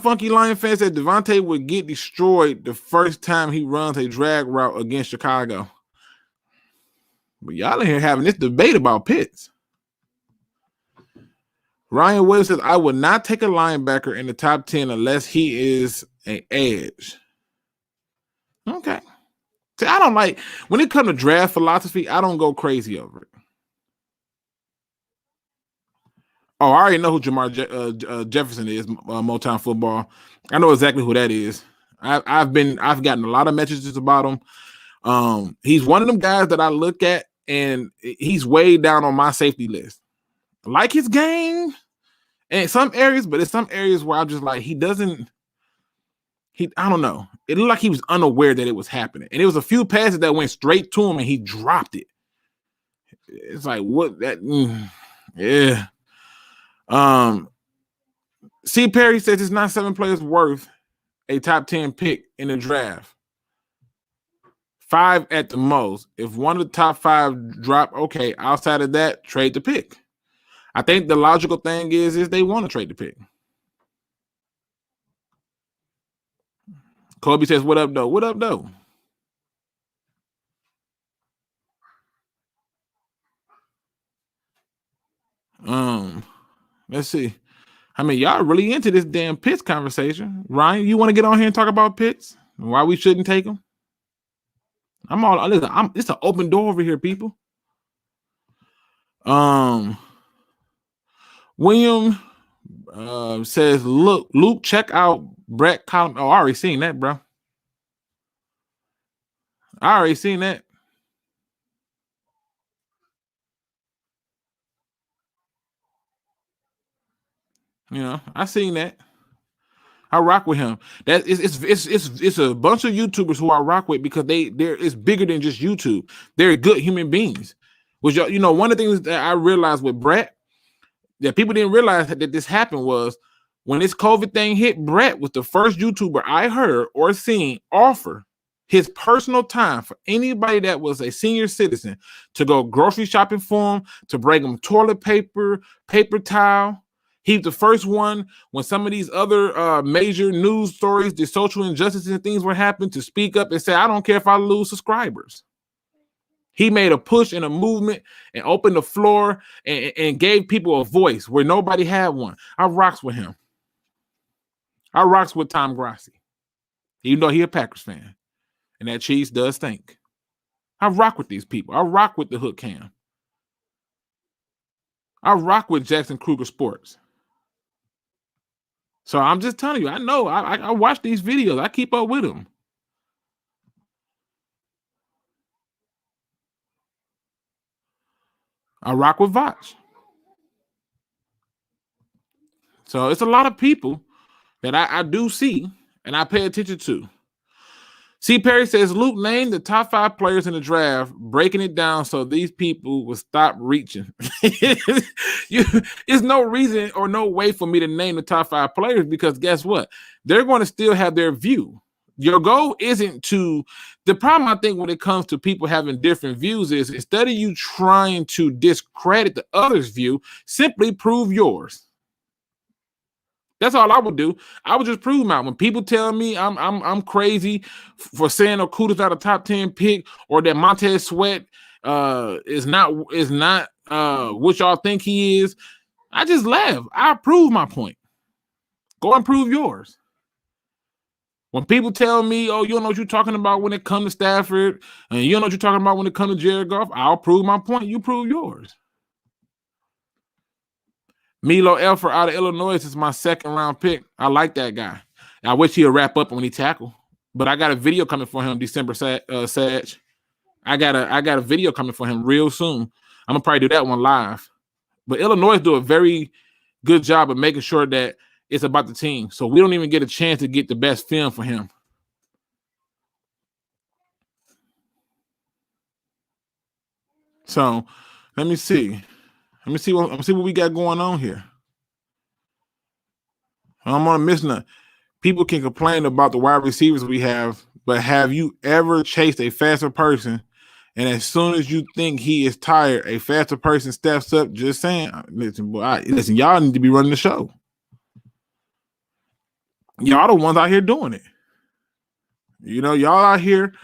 funky Lion fan said Devontae would get destroyed the first time he runs a drag route against Chicago. But y'all in here having this debate about Pitts. Ryan Williams says, I would not take a linebacker in the top 10 unless he is an edge. Okay. See, I don't like, when it comes to draft philosophy, I don't go crazy over it. Oh, I already know who Jefferson is. Motown Football. I know exactly who that is. I've gotten a lot of messages about him. He's one of them guys that I look at, and he's way down on my safety list. I like his game in some areas, but in some areas where I'm just like, I don't know. It looked like he was unaware that it was happening. And it was a few passes that went straight to him and he dropped it. It's like, what that, yeah. C. Perry says it's not 7 players worth a top 10 pick in the draft. 5 at the most. If one of the top 5 drop, okay, outside of that, trade the pick. I think the logical thing is they want to trade the pick. Kobe says, what up, though? What up, though? Let's see. I mean, y'all really into this damn Pitts conversation. Ryan, you want to get on here and talk about Pitts? Why we shouldn't take them? It's an open door over here, people. William says, Luke, check out Brett Column. Oh, I already seen that, bro. I already seen that. You know, I seen that. I rock with him. That it's a bunch of YouTubers who I rock with because it's bigger than just YouTube. They're good human beings. Which, you know, one of the things that I realized with Brett that people didn't realize that this happened was when this COVID thing hit, Brett was the first YouTuber I heard or seen offer his personal time for anybody that was a senior citizen to go grocery shopping for him, to bring them toilet paper, paper towel. He's the first one when some of these other major news stories, the social injustices and things were happening, to speak up and say, I don't care if I lose subscribers. He made a push and a movement and opened the floor and gave people a voice where nobody had one. I rocks with him. I rocks with Tom Grassi, even though he's a Packers fan. And that cheese does stink. I rock with these people. I rock with the Hook Cam. I rock with Jackson Kruger Sports. So I'm just telling you, I know. I watch these videos. I keep up with them. I rock with Voch. So it's a lot of people that I do see and I pay attention to. C. Perry says, Luke, name the top 5 players in the draft, breaking it down so these people will stop reaching. There's no reason or no way for me to name the top 5 players because guess what? They're going to still have their view. Your goal isn't to – the problem I think when it comes to people having different views is instead of you trying to discredit the other's view, simply prove yours. That's all I would do. I would just prove them out. When people tell me I'm crazy for saying Okudah's not a top 10 pick or that Montez Sweat is not what y'all think he is, I just laugh. I prove my point. Go and prove yours. When people tell me, oh, you don't know what you're talking about when it comes to Stafford, and you don't know what you're talking about when it comes to Jared Goff, I'll prove my point. You prove yours. Milo Elfer out of Illinois is my 2nd round pick. I like that guy. I wish he'd wrap up when he tackle. But I got a video coming for him December, Sag. I got a video coming for him real soon. I'm gonna probably do that one live. But Illinois do a very good job of making sure that it's about the team. So we don't even get a chance to get the best film for him. So let me see. Let me see what we got going on here. I'm on a miss nut. People can complain about the wide receivers we have, but have you ever chased a faster person? And as soon as you think he is tired, a faster person steps up. Just saying, listen, y'all need to be running the show. Y'all the ones out here doing it. You know, y'all out here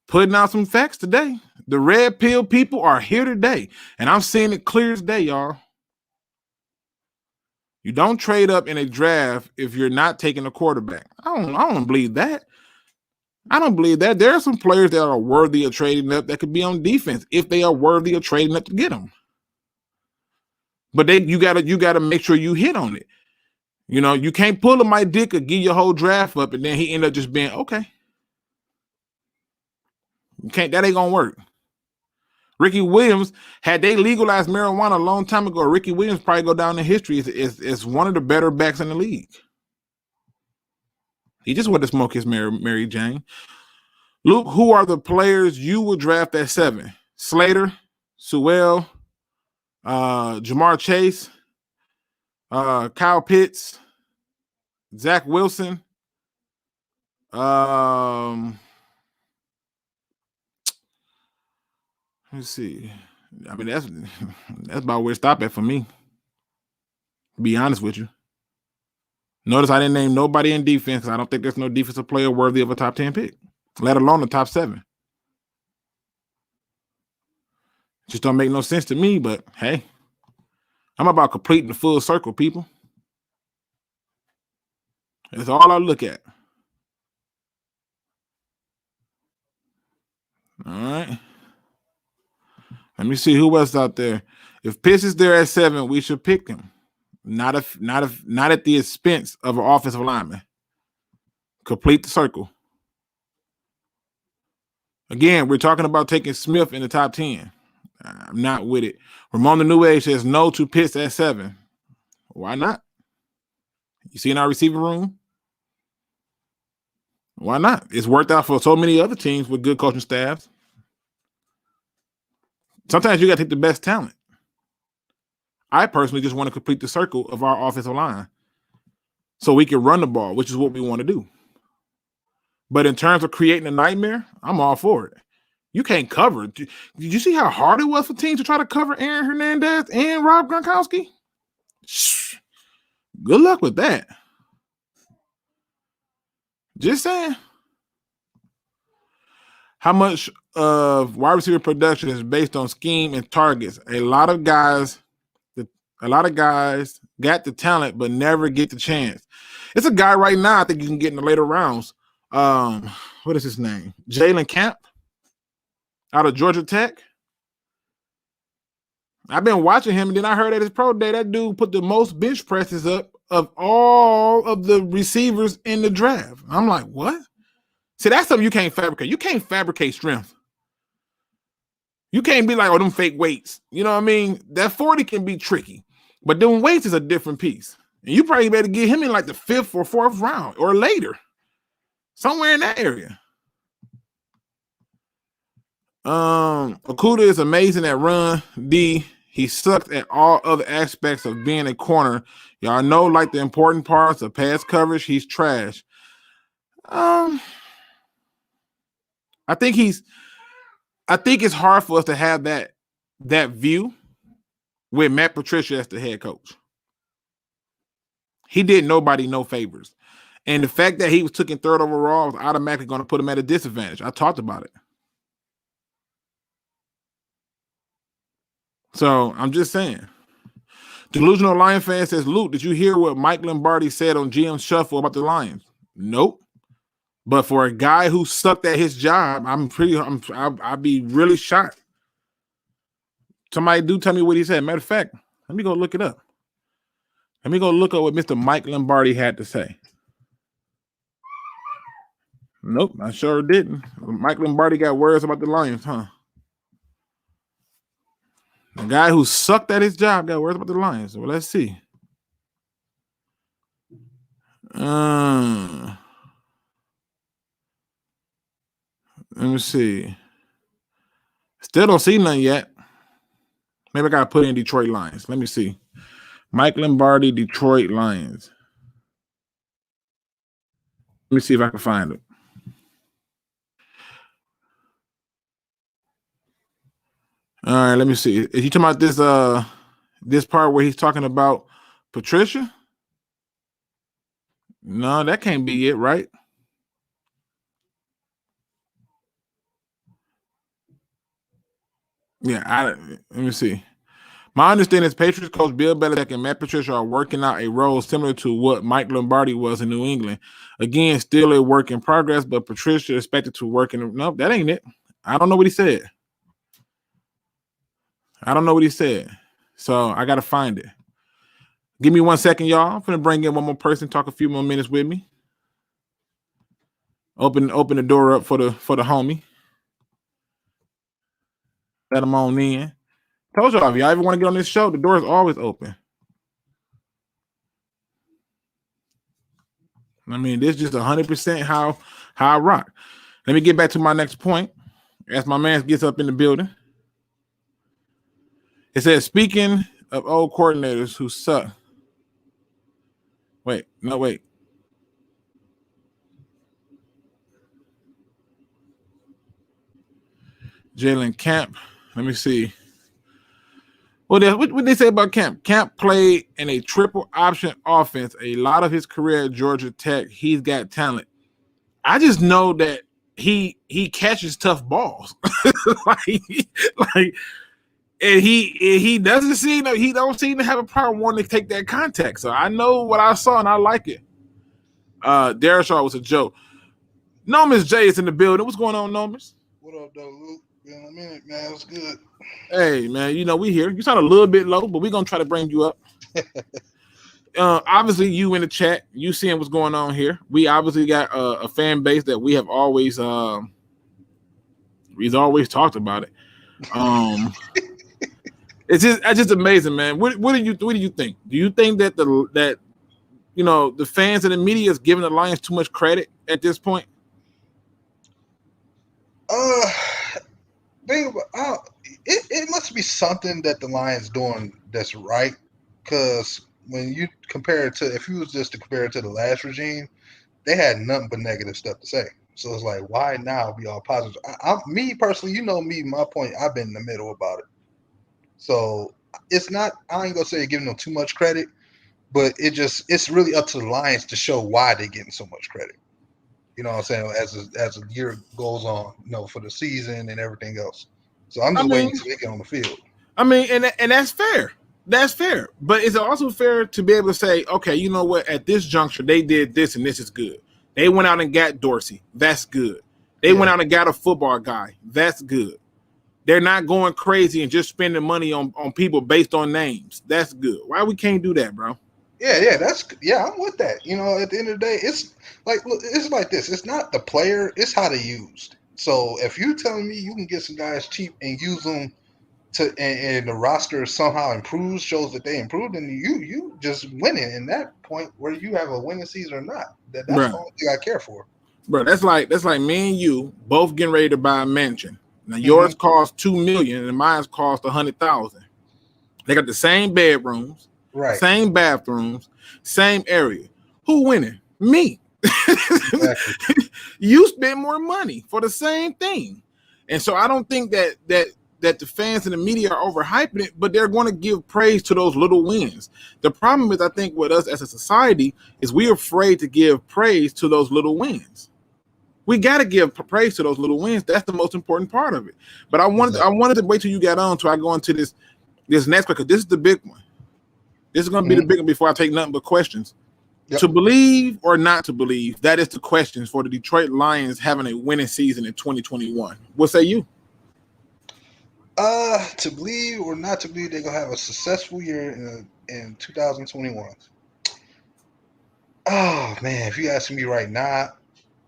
putting out some facts today. The red pill people are here today, and I'm seeing it clear as day, y'all. You don't trade up in a draft if you're not taking a quarterback. I don't believe that. I don't believe that. There are some players that are worthy of trading up that could be on defense if they are worthy of trading up to get them. But you gotta make sure you hit on it. You know, you can't pull a Mike Dicker, give your whole draft up, and then he end up just being okay. You can't. That ain't gonna work. Ricky Williams, had they legalized marijuana a long time ago, Ricky Williams probably go down in history as one of the better backs in the league. He just wanted to smoke his Mary Jane. Luke, who are the players you would draft at 7? Slater, Sewell, Jamar Chase, Kyle Pitts, Zach Wilson. Let's see. I mean, that's about where it stopped at for me. Be honest with you. Notice I didn't name nobody in defense because I don't think there's no defensive player worthy of a top 10 pick, let alone the top 7. Just don't make no sense to me, but hey, I'm about completing the full circle, people. That's all I look at. All right. Let me see who else out there. If Pitts is there at 7, we should pick him. Not at the expense of an offensive lineman. Complete the circle. Again, we're talking about taking Smith in the top 10. I'm not with it. Ramon the New Age says no to Pitts at 7. Why not? You see in our receiver room? Why not? It's worked out for so many other teams with good coaching staffs. Sometimes you got to take the best talent. I personally just want to complete the circle of our offensive line so we can run the ball, which is what we want to do. But in terms of creating a nightmare, I'm all for it. You can't cover. Did you see how hard it was for teams to try to cover Aaron Hernandez and Rob Gronkowski? Shh. Good luck with that. Just saying. How much of wide receiver production is based on scheme and targets? A lot of guys got the talent but never get the chance. It's a guy right now I think you can get in the later rounds. What is his name? Jalen Camp out of Georgia Tech. I've been watching him, and then I heard at his pro day that dude put the most bench presses up of all of the receivers in the draft. I'm like, what? See, that's something you can't fabricate. You can't fabricate strength. You can't be like, oh, them fake weights. You know what I mean? That 40 can be tricky, but them weights is a different piece. And you probably better get him in like the 5th or 4th round or later, somewhere in that area. Okuda is amazing at run D. He sucked at all other aspects of being a corner. Y'all know, like the important parts of pass coverage, he's trash. I think it's hard for us to have that view with Matt Patricia as the head coach. He did nobody no favors. And the fact that he was taken 3rd overall was automatically going to put him at a disadvantage. I talked about it. So I'm just saying. Delusional Lion fan says, Luke, did you hear what Mike Lombardi said on GM Shuffle about the Lions? Nope. But for a guy who sucked at his job, I'd be really shocked. Somebody do tell me what he said. Matter of fact, let me go look it up. Let me go look up what Mr. Mike Lombardi had to say. Nope, I sure didn't. Mike Lombardi got words about the Lions, huh? The guy who sucked at his job got words about the Lions. Well, let's see. Let me see. Still don't see none yet. Maybe I got to put in Detroit Lions. Let me see. Mike Lombardi, Detroit Lions. Let me see if I can find it. All right, let me see. Is he talking about this part where he's talking about Patricia? No, that can't be it, right? Yeah, let me see. My understanding is Patriots coach Bill Belichick and Matt Patricia are working out a role similar to what Mike Lombardi was in New England. Again, still a work in progress, but Patricia is expected to work in. No, that ain't it. I don't know what he said. So I got to find it. Give me 1 second, y'all. I'm going to bring in one more person, talk a few more minutes with me. Open the door up for the homie. Let him on in. Told y'all, if y'all ever want to get on this show, the door is always open. I mean, this is just 100% how I rock. Let me get back to my next point. As my man gets up in the building. It says, speaking of old coordinators who suck. Wait. Jalen Camp. Let me see. What they say about Camp? Camp played in a triple option offense a lot of his career at Georgia Tech. He's got talent. I just know that he catches tough balls. And he don't seem to have a problem wanting to take that contact. So I know what I saw and I like it. Darren Shaw was a joke. Nomus J is in the building. What's going on, Nomus? What up, though, Luke? Been a minute, man. What's good? Hey, man, we here. You sound a little bit low, but we're going to try to bring you up. Obviously, you in the chat, you seeing what's going on here. We obviously got a fan base that we have always we've always talked about it. It's just amazing, man. What do you think? Do you think that the fans and the media is giving the Lions too much credit at this point? It must be something that the Lions doing that's right, because when you compare it to, if you was just to compare it to the last regime, they had nothing but negative stuff to say. So it's like, why now be all positive? Me personally, my point, I've been in the middle about it. So it's not, I ain't gonna say giving them too much credit, but it's really up to the Lions to show why they're getting so much credit. You know what I'm saying? As the year goes on, for the season and everything else. So I'm just waiting until they get on the field. I mean, and that's fair. That's fair. But it's also fair to be able to say, okay, you know what? At this juncture, they did this and this is good. They went out and got Dorsey. That's good. They went out and got a football guy. That's good. They're not going crazy and just spending money on people based on names. That's good. Why we can't do that, bro? Yeah, I'm with that. At the end of the day, it's like this. It's not the player, it's how they used. So if you're telling me you can get some guys cheap and use them and the roster somehow improves, shows that they improved, and you just winning in that point where you have a winning season or not. That's the only thing I care for. Bro, that's like me and you both getting ready to buy a mansion. Now yours cost $2 million and mine's cost $100,000. They got the same bedrooms. Right. Same bathrooms, same area. Who winning? Me. Exactly. You spend more money for the same thing. And so I don't think that the fans and the media are overhyping it, but they're going to give praise to those little wins. The problem is, I think, with us as a society is we're afraid to give praise to those little wins. We got to give praise to those little wins. That's the most important part of it. But I wanted to wait till you got on till I go into this next one, because this is the big one. This is going to be the big one before I take nothing but questions. Yep. To believe or not to believe, that is the question for the Detroit Lions having a winning season in 2021. What say you? To believe or not to believe they're going to have a successful year in 2021. Oh, man, if you ask me right now,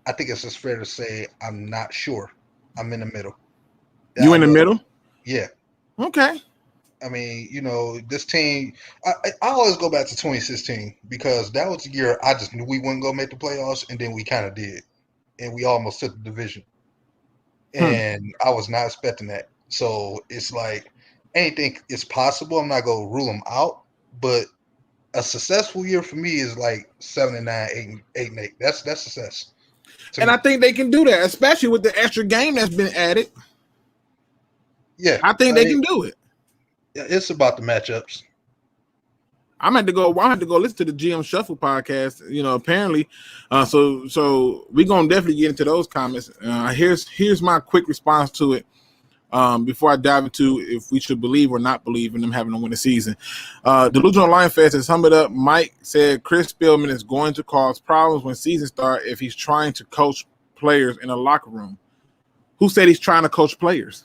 I think it's just fair to say I'm not sure. I'm in the middle. You in the middle? Yeah. Okay. I mean, this team, I always go back to 2016 because that was the year I just knew we wouldn't go make the playoffs, and then we kind of did. And we almost took the division. And I was not expecting that. So it's like anything is possible. I'm not going to rule them out, but a successful year for me is like 7-9, 8-8. That's success. And I think they can do that, especially with the extra game that's been added. Yeah. I think they can do it. It's about the matchups. I'm had to go listen to the GM Shuffle podcast. Apparently, so we're gonna definitely get into those comments. Here's my quick response to it. Before I dive into if we should believe or not believe in them having a winning season. Delusional Lion Fest, to sum it up, Mike said Chris Spielman is going to cause problems when season start if he's trying to coach players in a locker room. Who said he's trying to coach players?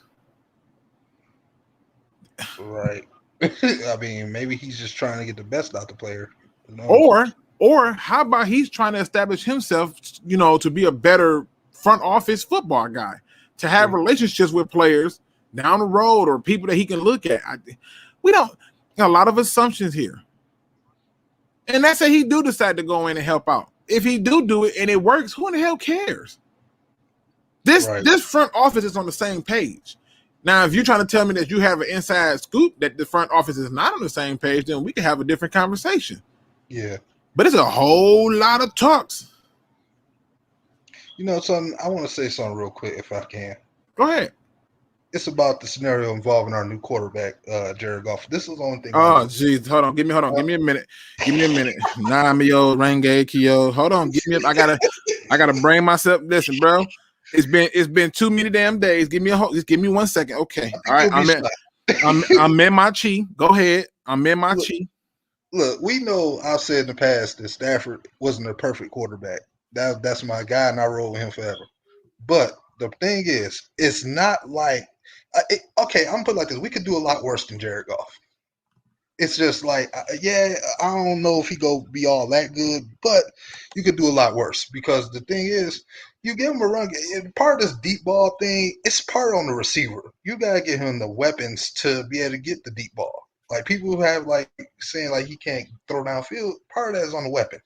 Right. I mean, maybe he's just trying to get the best out the player. Or how about he's trying to establish himself, to be a better front office football guy, to have relationships with players down the road or people that he can look at. We don't a lot of assumptions here. And that's say he do decide to go in and help out. If he do it and it works, who in the hell cares? This front office is on the same page. Now, if you're trying to tell me that you have an inside scoop that the front office is not on the same page, then we can have a different conversation. Yeah. But it's a whole lot of talks. Something I want to say something real quick if I can. Go ahead. It's about the scenario involving our new quarterback, Jared Goff. This is the only thing. Oh, geez. Hold on. Give me a minute. Nah, me yo, Renge Kyo. Hold on. I gotta bring myself. Listen, bro. It's been too many damn days. Just give me 1 second. Okay. All right. I'm in my chi. Go ahead. I'm in my chi. Look, we know I've said in the past that Stafford wasn't a perfect quarterback. That's my guy, and I roll with him forever. But the thing is, it's not like okay, I'm gonna put it like this. We could do a lot worse than Jared Goff. It's just like, I don't know if he go be all that good, but you could do a lot worse because the thing is, you give him a run. Part of this deep ball thing, it's part on the receiver. You gotta give him the weapons to be able to get the deep ball. Like people who have saying he can't throw downfield, part of that is on the weapon.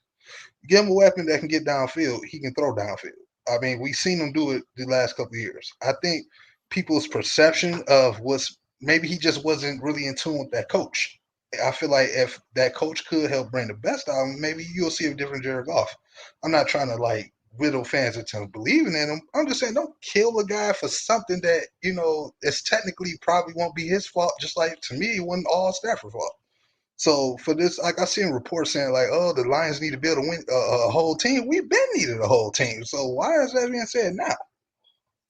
Give him a weapon that can get downfield, he can throw downfield. I mean, we've seen him do it the last couple of years. I think people's perception of maybe he just wasn't really in tune with that coach. I feel like if that coach could help bring the best out of him, maybe you'll see a different Jared Goff. I'm not trying to riddle fans into believing in him. I'm just saying don't kill a guy for something that, it's technically probably won't be his fault, just like to me it wasn't all Stafford's fault. So for this, I seen reports saying the Lions need to build a whole team. We've been needed a whole team. So why is that being said now?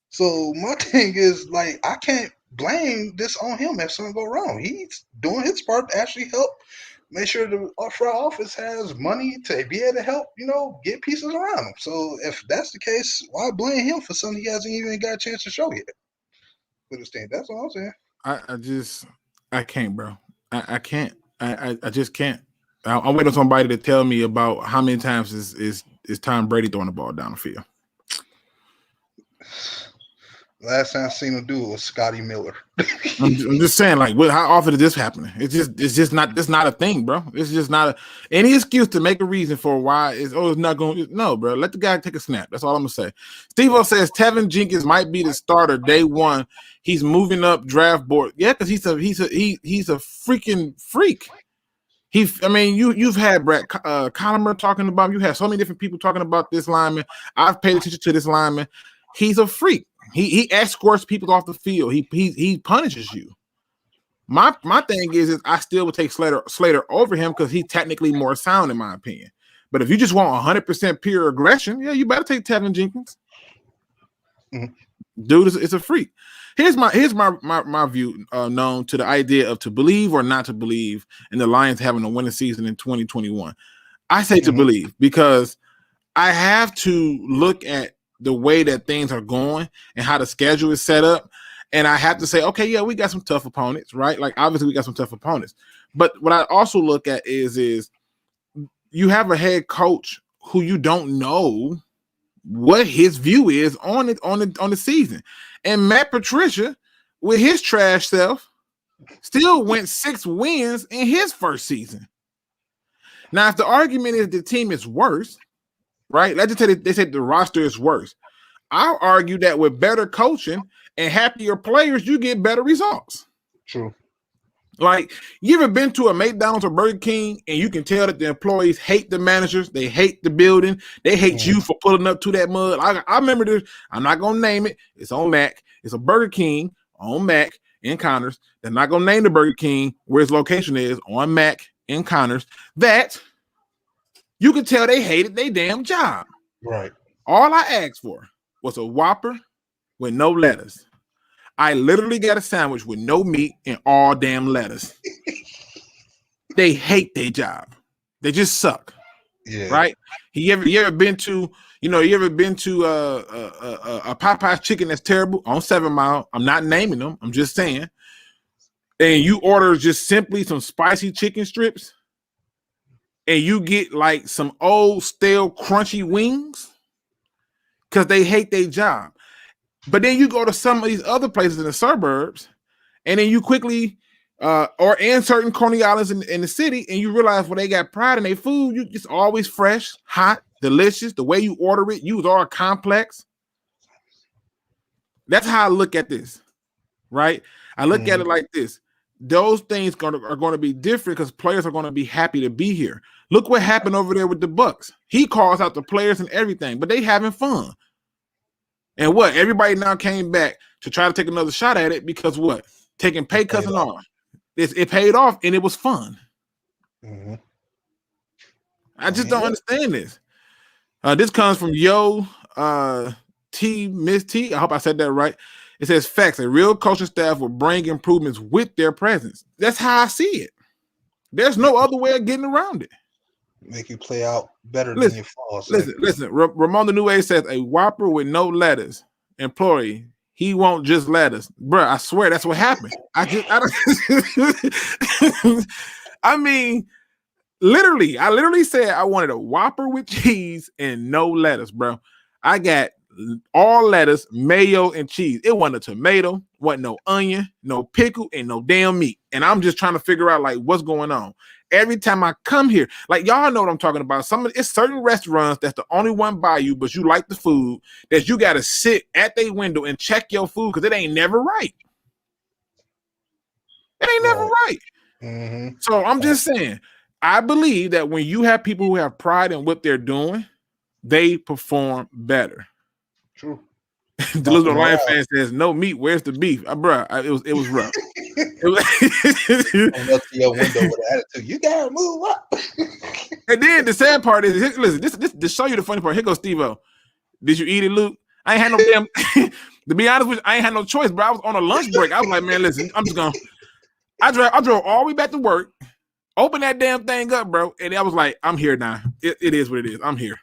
So my thing is I can't blame this on him if something go wrong. He's doing his part to actually help make sure the front office has money to be able to help, get pieces around him. So if that's the case, why blame him for something he hasn't even got a chance to show yet? With this thing, that's all I'm saying. I can't, bro. I can't. I just can't. I'm waiting on somebody to tell me about how many times is Tom Brady throwing the ball down the field. Last time I seen him do it was Scotty Miller. I'm just saying, how often is this happening? It's just not. It's not a thing, bro. It's just not any excuse to make a reason for why it's not going. No, bro. Let the guy take a snap. That's all I'm gonna say. Steve-O says Tevin Jenkins might be the starter day one. He's moving up draft board. Yeah, because he's a freaking freak. You've had Brett Collimer talking about him. You have so many different people talking about this lineman. I've paid attention to this lineman. He's a freak. He escorts people off the field. He punishes you. My thing is I still would take Slater over him because he's technically more sound in my opinion. But if you just want 100% pure aggression, yeah, you better take Tevin Jenkins. Mm-hmm. Dude is a freak. Here's my view known to the idea of to believe or not to believe in the Lions having a winning season in 2021. I say to believe because I have to look at the way that things are going and how the schedule is set up. And I have to say, okay, yeah, we got some tough opponents, right? Obviously we got some tough opponents. But what I also look at is you have a head coach who you don't know what his view is on the season. And Matt Patricia, with his trash self, still went 6 wins in his first season. Now, if the argument is the team is worse, right? Let's just say they said the roster is worse. I'll argue that with better coaching and happier players, you get better results. True. You ever been to a McDonald's or Burger King and you can tell that the employees hate the managers, they hate the building, they hate you for pulling up to that mud. I remember this. I'm not gonna name it. It's on Mac. It's a Burger King on Mac in Connors. They're not gonna name the Burger King where its location is on Mac in Connors. That you can tell they hated their damn job. Right. All I asked for was a Whopper with no lettuce. I literally got a sandwich with no meat and all damn lettuce. They hate their job. They just suck. Yeah. Right? You ever been to a Popeye's chicken that's terrible on 7 Mile? I'm not naming them. I'm just saying. and you order just simply some spicy chicken strips, and you get like some old stale crunchy wings because they hate their job. But then you go to some of these other places in the suburbs, and then you quickly or in certain Coney Islands in the city, and you realize they got pride in their food. It's always fresh, hot, delicious. The way you order it, you was all complex. That's how I look at this, right? I look at it like this. Those things are going to be different because players are going to be happy to be here. Look what happened over there with the Bucks. He calls out the players and everything, but they having fun. And what? Everybody now came back to try to take another shot at it because what? Taking pay cuts and all. It paid off and it was fun. Mm-hmm. I just don't understand this. This comes from Yo Miss T. I hope I said that right. It says facts. A real coaching staff will bring improvements with their presence. That's how I see it. There's no other way of getting around it. Make you play out better than your falls. Listen. Ramon the New Age says a Whopper with no lettuce. Employee, he won't just lettuce. Bruh, I swear that's what happened. I mean, I literally said I wanted a Whopper with cheese and no lettuce, bro. I got all lettuce, mayo, and cheese. It wasn't a tomato, wasn't no onion, no pickle, and no damn meat. And I'm just trying to figure out like what's going on. Every time I come here, like y'all know what I'm talking about. It's certain restaurants that's the only one by you, but you like the food that you got to sit at their window and check your food because it ain't never right. It ain't never right. Mm-hmm. So I'm just saying, I believe that when you have people who have pride in what they're doing, they perform better. True. The little Lion fan says, "No meat. Where's the beef?" Bruh, it was rough. I'm up to your window with an attitude. You gotta move up. And then the sad part is, listen, this to show you the funny part. Here goes Steve-O. Did you eat it, Luke? I ain't had no damn. To be honest with you, I ain't had no choice, bro. I was on a lunch break. I was like, man, listen, I'm just gonna. I drove all the way back to work, open that damn thing up, bro, and I was like, I'm here now. It is what it is. I'm here.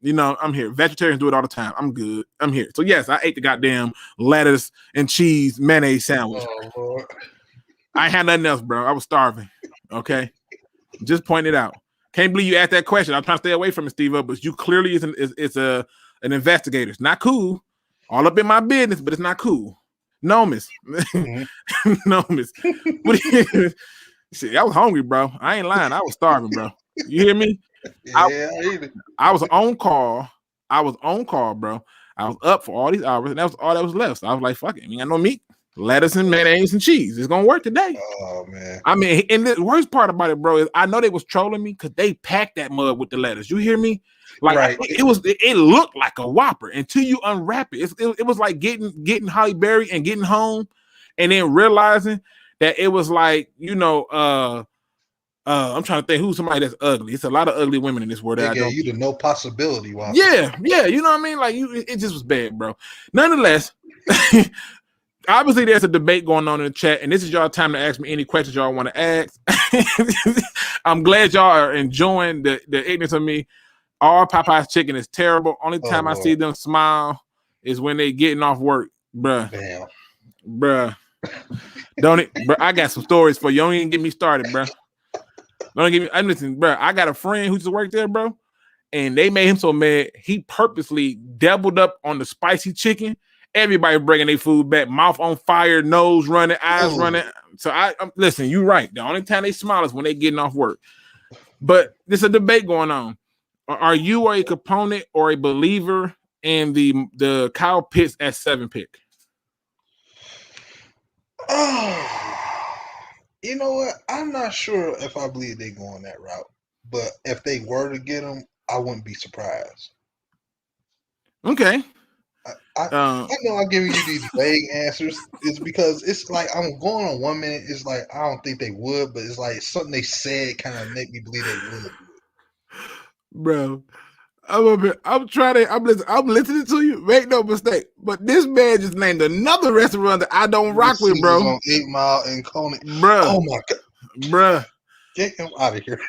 You know, I'm here. Vegetarians do it all the time. I'm good. I'm here. So, yes, I ate the goddamn lettuce and cheese mayonnaise sandwich. Oh, Lord. I ain't had nothing else, bro. I was starving. Okay? Just point it out. Can't believe you asked that question. I'm trying to stay away from it, Steve-O, but you clearly is an investigator. It's not cool. All up in my business, but it's not cool. No, miss. Mm-hmm. No, miss. See, I was hungry, bro. I ain't lying. I was starving, bro. You hear me? Yeah, I was on call. Bro. I was up for all these hours, and that was all that was left. So I was like, fuck it. We got no meat, lettuce, and mayonnaise and cheese. It's gonna work today. Oh, man. I mean, and the worst part about it, bro, is I know they was trolling me because they packed that mug with the lettuce. You hear me? Like right. It looked like a Whopper until you unwrap it. It was like getting Holly Berry and getting home, and then realizing that it was like, you know, I'm trying to think who's somebody that's ugly. It's a lot of ugly women in this world. They gave you the no possibility. Yeah, you know what I mean? Like it just was bad, bro. Nonetheless, obviously there's a debate going on in the chat, and this is y'all time to ask me any questions y'all want to ask. I'm glad y'all are enjoying the ignorance of me. All Popeye's chicken is terrible. Only time I see them smile is when they getting off work, bruh. Damn. Bruh. Don't it, bro? I got some stories for you. Don't even get me started, bro. Don't get me. I'm listening, bro. I got a friend who used to work there, bro, and they made him so mad he purposely doubled up on the spicy chicken. Everybody bringing their food back, mouth on fire, nose running, eyes running. So I'm listen. You right. The only time they smile is when they getting off work. But there's a debate going on. Are you a component or a believer in the Kyle Pitts at 7 pick? You know what? I'm not sure if I believe they go on that route. But if they were to get him, I wouldn't be surprised. Okay. I know I'm giving you these vague answers. It's because it's like I'm going on 1 minute. It's like I don't think they would, but it's like something they said kind of make me believe they would. Bro, I'm listening to you. Make no mistake. But this man just named another restaurant that I don't rock with, bro. On 8 Mile and Coney. Bro. Oh my God. Bro. Get him out of here.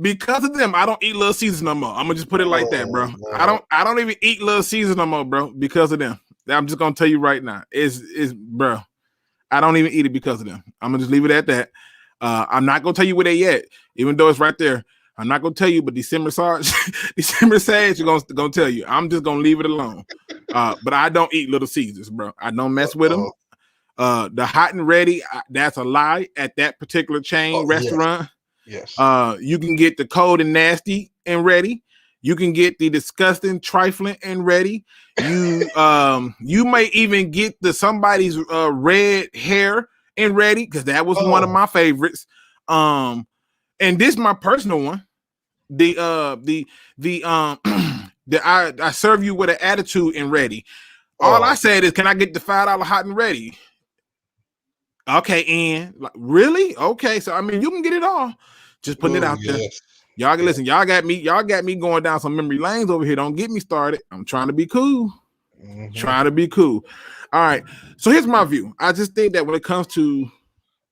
Because of them, I don't eat Little Caesars no more. I'm gonna just put it like that, bro. No. I don't even eat Little Caesars no more, bro, because of them. I'm just gonna tell you right now. Is bro, I don't even eat it because of them. I'm gonna just leave it at that. I'm not gonna tell you where they at, even though it's right there. I'm not gonna tell you, but December Sarge, December Sage, you're gonna tell you. I'm just gonna leave it alone. But I don't eat Little Caesars, bro. I don't mess with them. The hot and ready, that's a lie at that particular chain restaurant. Yes. You can get the cold and nasty and ready. You can get the disgusting, trifling and ready. You may even get the somebody's red hair and ready, because that was one of my favorites. And this is my personal one. I serve you with an attitude and ready. All I said is, can I get the $5 hot and ready? Okay, and like, really? Okay, so I mean, you can get it all. Just putting it out there. Y'all listen. Y'all got me going down some memory lanes over here. Don't get me started. I'm trying to be cool. Trying to be cool. All right. So here's my view. I just think that when it comes to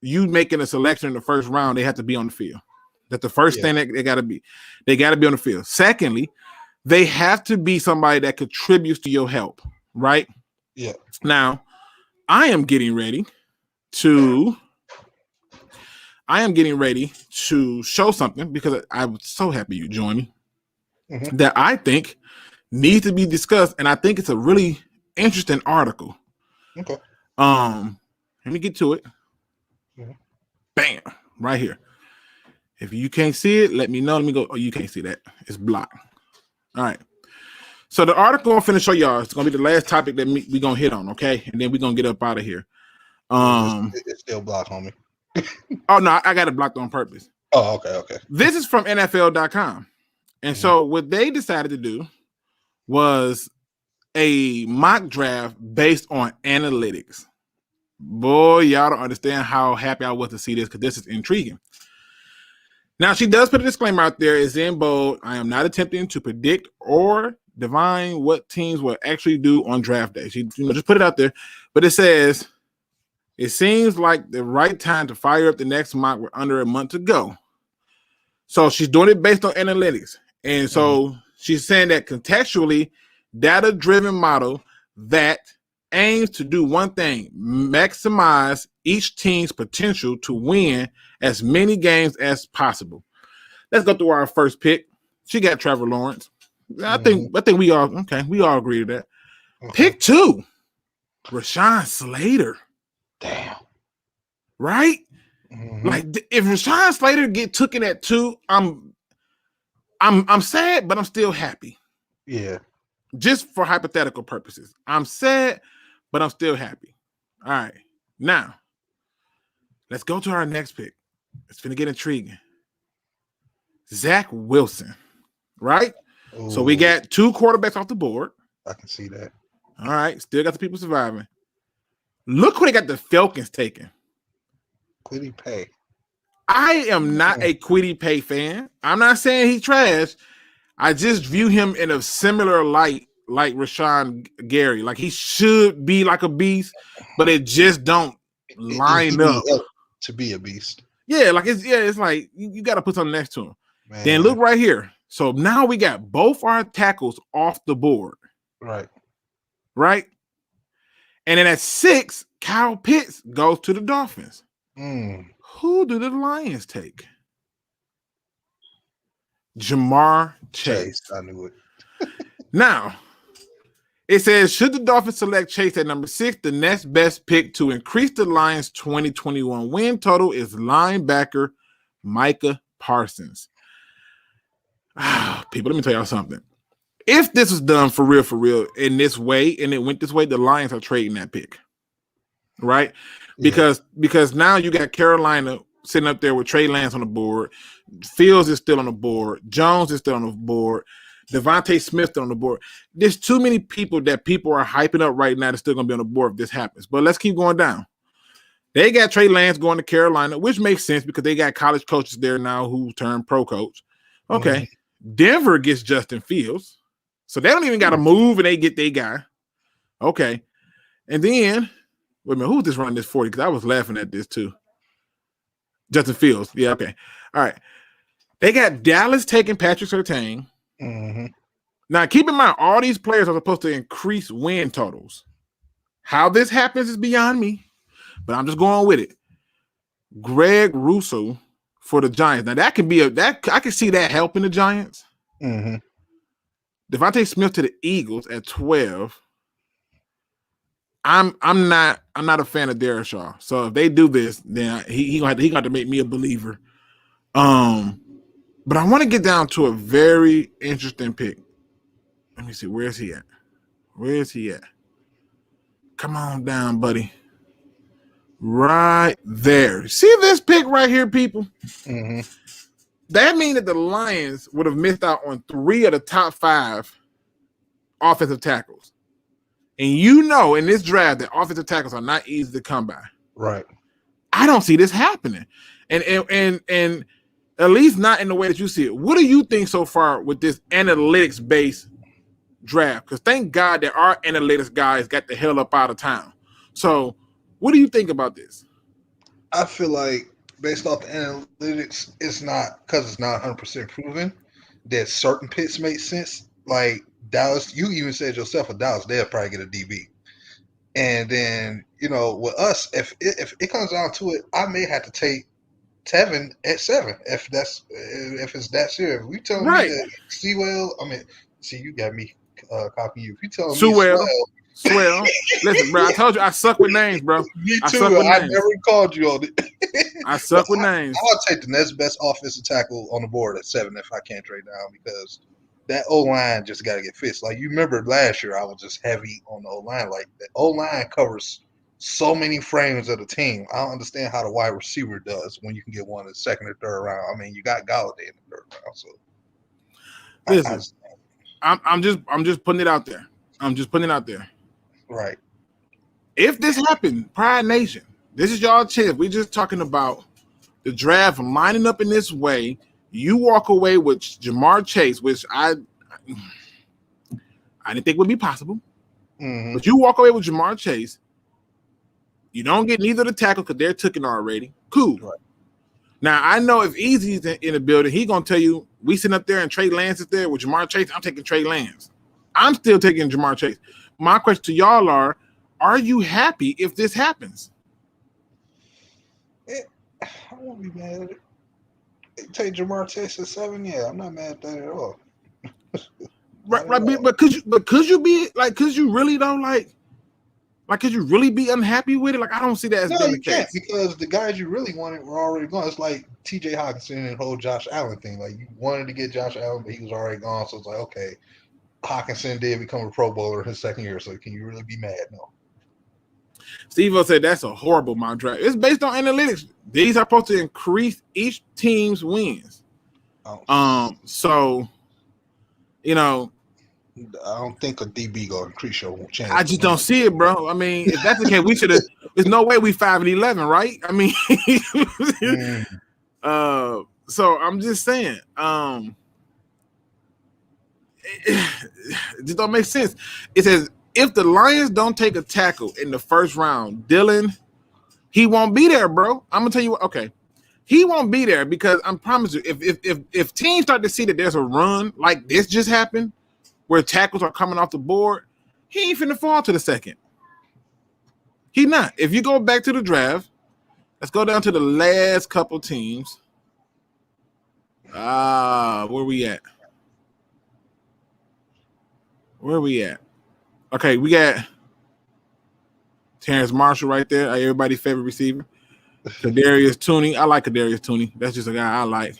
you making a selection in the first round, they have to be on the field. That's the first thing that they got to be. They got to be on the field. Secondly, they have to be somebody that contributes to your help, right? Yeah. Now, I am getting ready to show something, because I was so happy you joined me, that I think needs to be discussed, and I think it's a really interesting article. Okay. Let me get to it. Bam, right here. If you can't see it, let me know. Let me go. Oh, you can't see that. It's blocked. All right. So the article I'm finna show y'all, it's gonna be the last topic that we're gonna hit on, okay? And then we're gonna get up out of here. It's still blocked, homie. Oh no, I got it blocked on purpose. Oh, okay. This is from NFL.com. And so what they decided to do was a mock draft based on analytics. Boy, y'all don't understand how happy I was to see this, because this is intriguing. Now, she does put a disclaimer out there. It's in bold. I am not attempting to predict or divine what teams will actually do on draft day. She just put it out there. But it says, it seems like the right time to fire up the next mock. We're under a month to go. So she's doing it based on analytics. And so she's saying that contextually, data-driven model that aims to do one thing: maximize each team's potential to win as many games as possible. Let's go through our first pick. She got Trevor Lawrence. I think we all agree to that. Pick 2, Rashawn Slater. Damn. Right? Like, if Rashawn Slater get taken at 2, I'm sad, but I'm still happy. Yeah. Just for hypothetical purposes. I'm sad, but I'm still happy. All right. Now, let's go to our next pick. It's going to get intriguing. Zach Wilson. Right? Ooh. So we got 2 quarterbacks off the board. I can see that. All right. Still got the people surviving. Look who they got the Falcons taking. Kwity Paye. I am not a Kwity Paye fan. I'm not saying he's trash. I just view him in a similar light like Rashawn Gary. Like, he should be like a beast, but it just don't line up to be a beast. Yeah, like it's like you got to put something next to him. Man. Then look right here. So now we got both our tackles off the board. Right. And then at 6, Kyle Pitts goes to the Dolphins. Who do the Lions take? Jamar Chase. I knew it. Now, it says, should the Dolphins select Chase at number 6, the next best pick to increase the Lions' 2021 win total is linebacker Micah Parsons. People, let me tell y'all something. If this was done for real, in this way, and it went this way, the Lions are trading that pick. Right? Because now you got Carolina sitting up there with Trey Lance on the board. Fields is still on the board. Jones is still on the board. Devontae Smith still on the board. There's too many people that people are hyping up right now that's still going to be on the board if this happens. But let's keep going down. They got Trey Lance going to Carolina, which makes sense because they got college coaches there now who turned pro coach. Okay. Denver gets Justin Fields. So they don't even got to move and they get their guy. Okay. And then, wait a minute, who's this running this 40? Because I was laughing at this too. Justin Fields. Yeah, okay. All right. They got Dallas taking Patrick Surtain. Now, keep in mind, all these players are supposed to increase win totals. How this happens is beyond me, but I'm just going with it. Greg Russo for the Giants. Now that could be I can see that helping the Giants. Mm-hmm. Devontae Smith to the Eagles at 12. I'm not a fan of Derek Shaw. So if they do this, then he got to make me a believer. But I want to get down to a very interesting pick. Let me see. Where's he at? Come on down, buddy. Right there. See this pick right here, people? Mm-hmm. That means that the Lions would have missed out on 3 of the top 5 offensive tackles. And in this draft that offensive tackles are not easy to come by. Right. I don't see this happening. And at least not in the way that you see it. What do you think so far with this analytics-based draft? Because thank God that our analytics guys got the hell up out of town. So what do you think about this? I feel like based off the analytics, it's not 100% proven that certain picks make sense. Like Dallas, you even said yourself, for Dallas, they'll probably get a DB. And then, with us, if it comes down to it, I may have to take Tevin at 7 if it's that serious. If you tell me that Sewell, you got me copying you. If you tell me Swell. Listen, bro, I told you I suck with names, bro. Me too. I never called you on it. I suck with names. I'll take the next best offensive tackle on the board at 7 if I can't trade down, because that O-line just got to get fixed. Like, you remember last year, I was just heavy on the O-line. Like, the O-line covers so many frames of the team. I don't understand how the wide receiver does when you can get one in the second or third round. You got Galladay in the third round. So, listen, I'm just putting it out there. I'm just putting it out there. Right. If this happened, Pride Nation, this is y'all chance. We're just talking about the draft lining up in this way. You walk away with Jamar Chase, which I didn't think would be possible. Mm-hmm. But you walk away with Jamar Chase. You don't get neither of the tackle because they're taken already. Cool. Right. Now, I know if Easy's in the building, he's going to tell you, we sitting up there and Trey Lance is there with Jamar Chase. I'm taking Trey Lance. I'm still taking Jamar Chase. My question to y'all are you happy if this happens? I won't be mad at it. Take Jamar Chase at 7, yeah, I'm not mad at that at all. Right, but could you really don't could you really be unhappy with it? Like, I don't see that as being the case. Because the guys you really wanted were already gone. It's like TJ Hawkinson and the whole Josh Allen thing. Like, you wanted to get Josh Allen, but he was already gone. So it's like, okay, Hawkinson did become a Pro Bowler in his second year. So can you really be mad? No. Steve-O said that's a horrible mock draft. It's based on analytics. These are supposed to increase each team's wins. So, I don't think a DB gonna increase your chance. I just don't see it, bro. If that's the case, we should have. There's no way we 5-11, right? So I'm just saying, it just don't make sense. It says if the Lions don't take a tackle in the first round, Dylan, he won't be there, bro. I'm gonna tell you what. Okay, he won't be there because I promise you, if teams start to see that there's a run like this just happened, where tackles are coming off the board, he ain't finna fall to the second. He not. If you go back to the draft, let's go down to the last couple teams. Where we at? Okay, we got Terrence Marshall right there, everybody's favorite receiver. Kadarius Toney. I like Kadarius Toney. That's just a guy I like.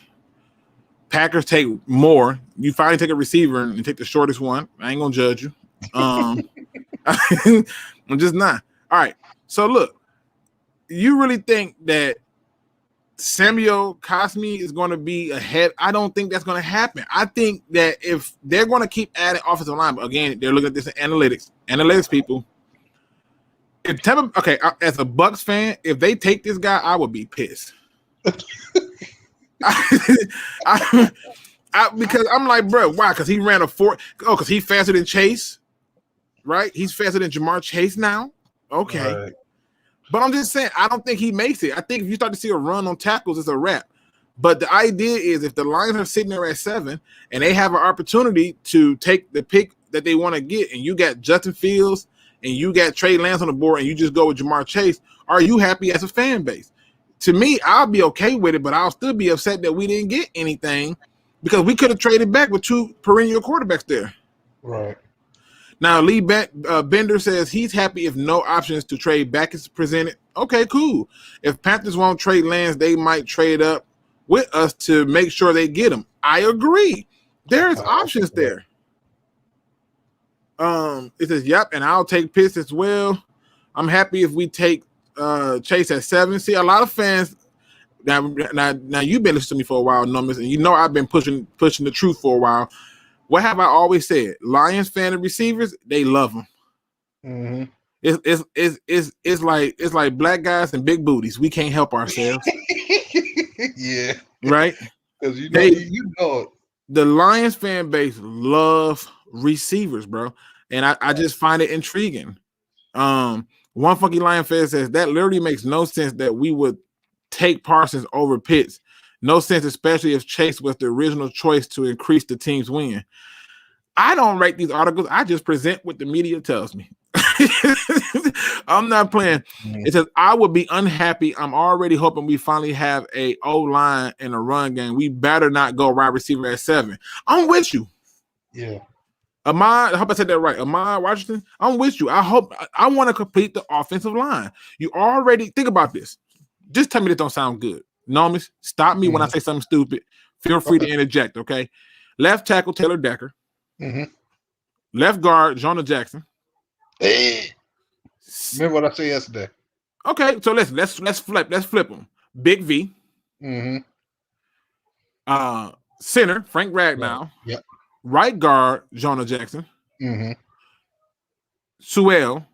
Packers take more. You finally take a receiver and take the shortest one. I ain't gonna judge you. I'm just not. All right. So look, you really think that Samuel Cosmi is going to be ahead? I don't think that's going to happen. I think that if they're going to keep adding offensive line, but again, they're looking at this in analytics people. If Tampa, okay, as a Bucks fan, if they take this guy, I would be pissed. Because I'm like, bro, why? Because he ran a 4. Oh, because he's faster than Chase, right? He's faster than Jamar Chase now. Okay. Right. But I'm just saying, I don't think he makes it. I think if you start to see a run on tackles, it's a wrap. But the idea is if the Lions are sitting there at 7 and they have an opportunity to take the pick that they want to get, and you got Justin Fields and you got Trey Lance on the board and you just go with Jamar Chase, are you happy as a fan base? To me, I'll be okay with it, but I'll still be upset that we didn't get anything because we could have traded back with 2 perennial quarterbacks there. Right. Now, Lee Bender says he's happy if no options to trade back is presented. Okay, cool. If Panthers won't trade Lance, they might trade up with us to make sure they get him. I agree. There's options there. It says, yep, and I'll take Pitts as well. I'm happy if we take Chase at 7. See, a lot of fans now you've been listening to me for a while, Nomis, and you know I've been pushing the truth for a while. What have I always said? Lions fan and receivers, they love them. Mm-hmm. It's like black guys and big booties. We can't help ourselves. Yeah, right. Because you know it. The Lions fan base love receivers, bro, and I just find it intriguing. One funky Lion fan says that literally makes no sense that we would take Parsons over Pitts. No sense, especially if Chase was the original choice to increase the team's win. I don't write these articles. I just present what the media tells me. I'm not playing. It says, I would be unhappy. I'm already hoping we finally have a O-line and a run game. We better not go wide receiver at 7. I'm with you. Yeah. I hope I said that right. Ahmad Washington, I'm with you. I want to complete the offensive line. You already think about this. Just tell me that don't sound good. Nomis, stop me when I say something stupid. Feel free to interject, okay? Left tackle, Taylor Decker. Mm-hmm. Left guard, Jonah Jackson. Hey. Remember what I said yesterday. Okay, so let's flip them. Big V. Mm-hmm. Center, Frank Ragnow. Yep. Right guard, Jonah Jackson. Mm-hmm. Sewell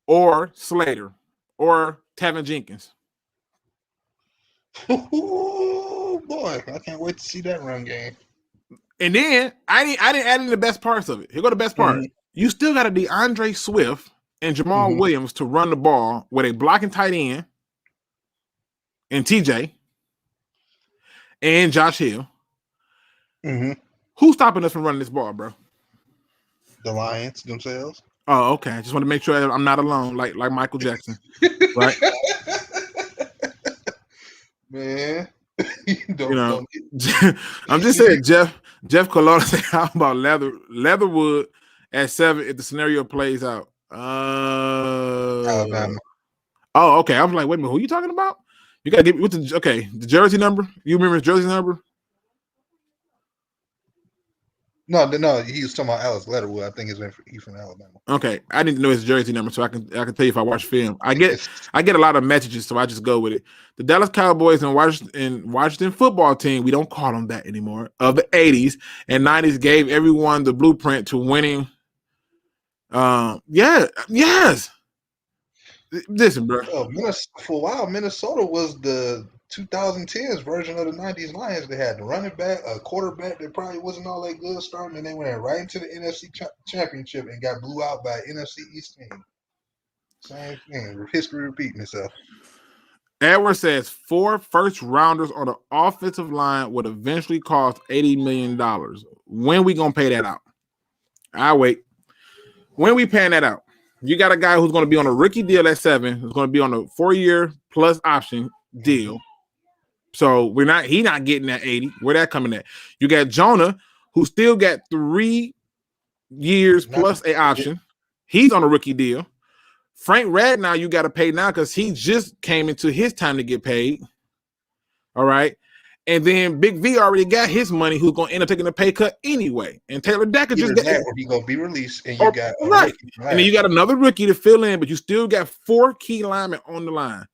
or Slater or Tavon Jenkins. Oh boy, I can't wait to see that run game. And then I didn't add in the best parts of it. Here go the best part. Mm-hmm. You still got a DeAndre Swift and Jamal Williams to run the ball with a blocking tight end and TJ and Josh Hill. Mm-hmm. Who's stopping us from running this ball, bro? The Lions themselves. Oh, okay. I just want to make sure I'm not alone, like Michael Jackson, right? Man, I'm just saying, Jeff Colonna said, how about Leatherwood at 7 if the scenario plays out? Alabama. Oh, okay. I was like, wait a minute, who are you talking about? You gotta give me the jersey number. You remember his jersey number? No, he was talking about Alex Leatherwood. I think he's from Alabama. Okay, I need to know his jersey number so I can tell you if I watch film. I get a lot of messages, so I just go with it. The Dallas Cowboys and Washington football team, we don't call them that anymore, of the 80s and 90s gave everyone the blueprint to winning. Yes. Listen, bro. For a while, Minnesota was the 2010s version of the 90s Lions. They had the running back, a quarterback that probably wasn't all that good starting, and they went right into the NFC Championship and got blew out by an NFC East team. Same thing. History repeating itself. Edward says 4 first-rounders on the offensive line would eventually cost $80 million. When we going to pay that out? I'll wait. When we paying that out? You got a guy who's going to be on a rookie deal at 7, who's going to be on a 4-year plus option deal. So he not getting that 80. Where that coming at? You got Jonah, who still got 3 years plus a option. He's on a rookie deal. Frank Ragnow, you got to pay now because he just came into his time to get paid. All right. And then Big V already got his money, who's going to end up taking a pay cut anyway. And Taylor Decker just got that, or he going to be released, and you got right. And then you got another rookie to fill in, but you still got 4 key linemen on the line.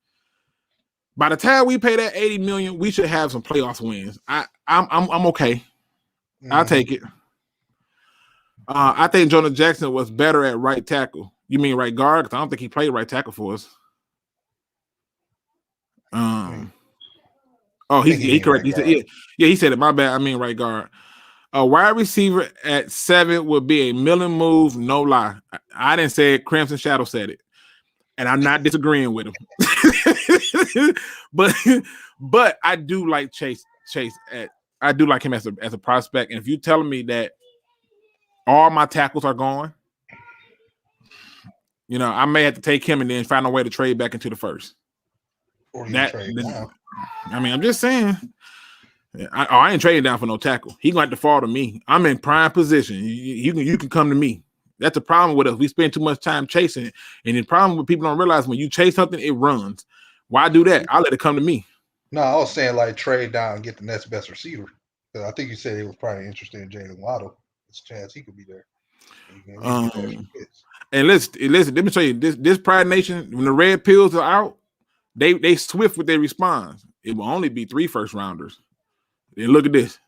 By the time we pay that $80 million, we should have some playoff wins. I'm okay. Mm-hmm. I'll take it. I think Jonah Jackson was better at right tackle. You mean right guard? Because I don't think he played right tackle for us. He correct. He said, he said it. My bad. I mean right guard. A wide receiver at 7 would be a million move. No lie. I didn't say it. Crimson Shadow said it, and I'm not disagreeing with him. but I do like Chase. I do like him as a prospect. And if you're telling me that all my tackles are gone, You know, I may have to take him and then find a way to trade back into the first. Or you trade down. I mean, I'm just saying. I ain't trading down for no tackle. He gonna have to fall to me. I'm in prime position. You can come to me. That's the problem with us. We spend too much time chasing it. And the problem with people don't realize when you chase something, it runs. Why do that? I'll let it come to me. No, I was saying like trade down and get the next best receiver. I think you said he was probably interested in Jalen Waddle. There's a chance he could be there. And listen, let me tell you, this Pride Nation, when the red pills are out, they swift with their response. It will only be 3 first rounders. And look at this.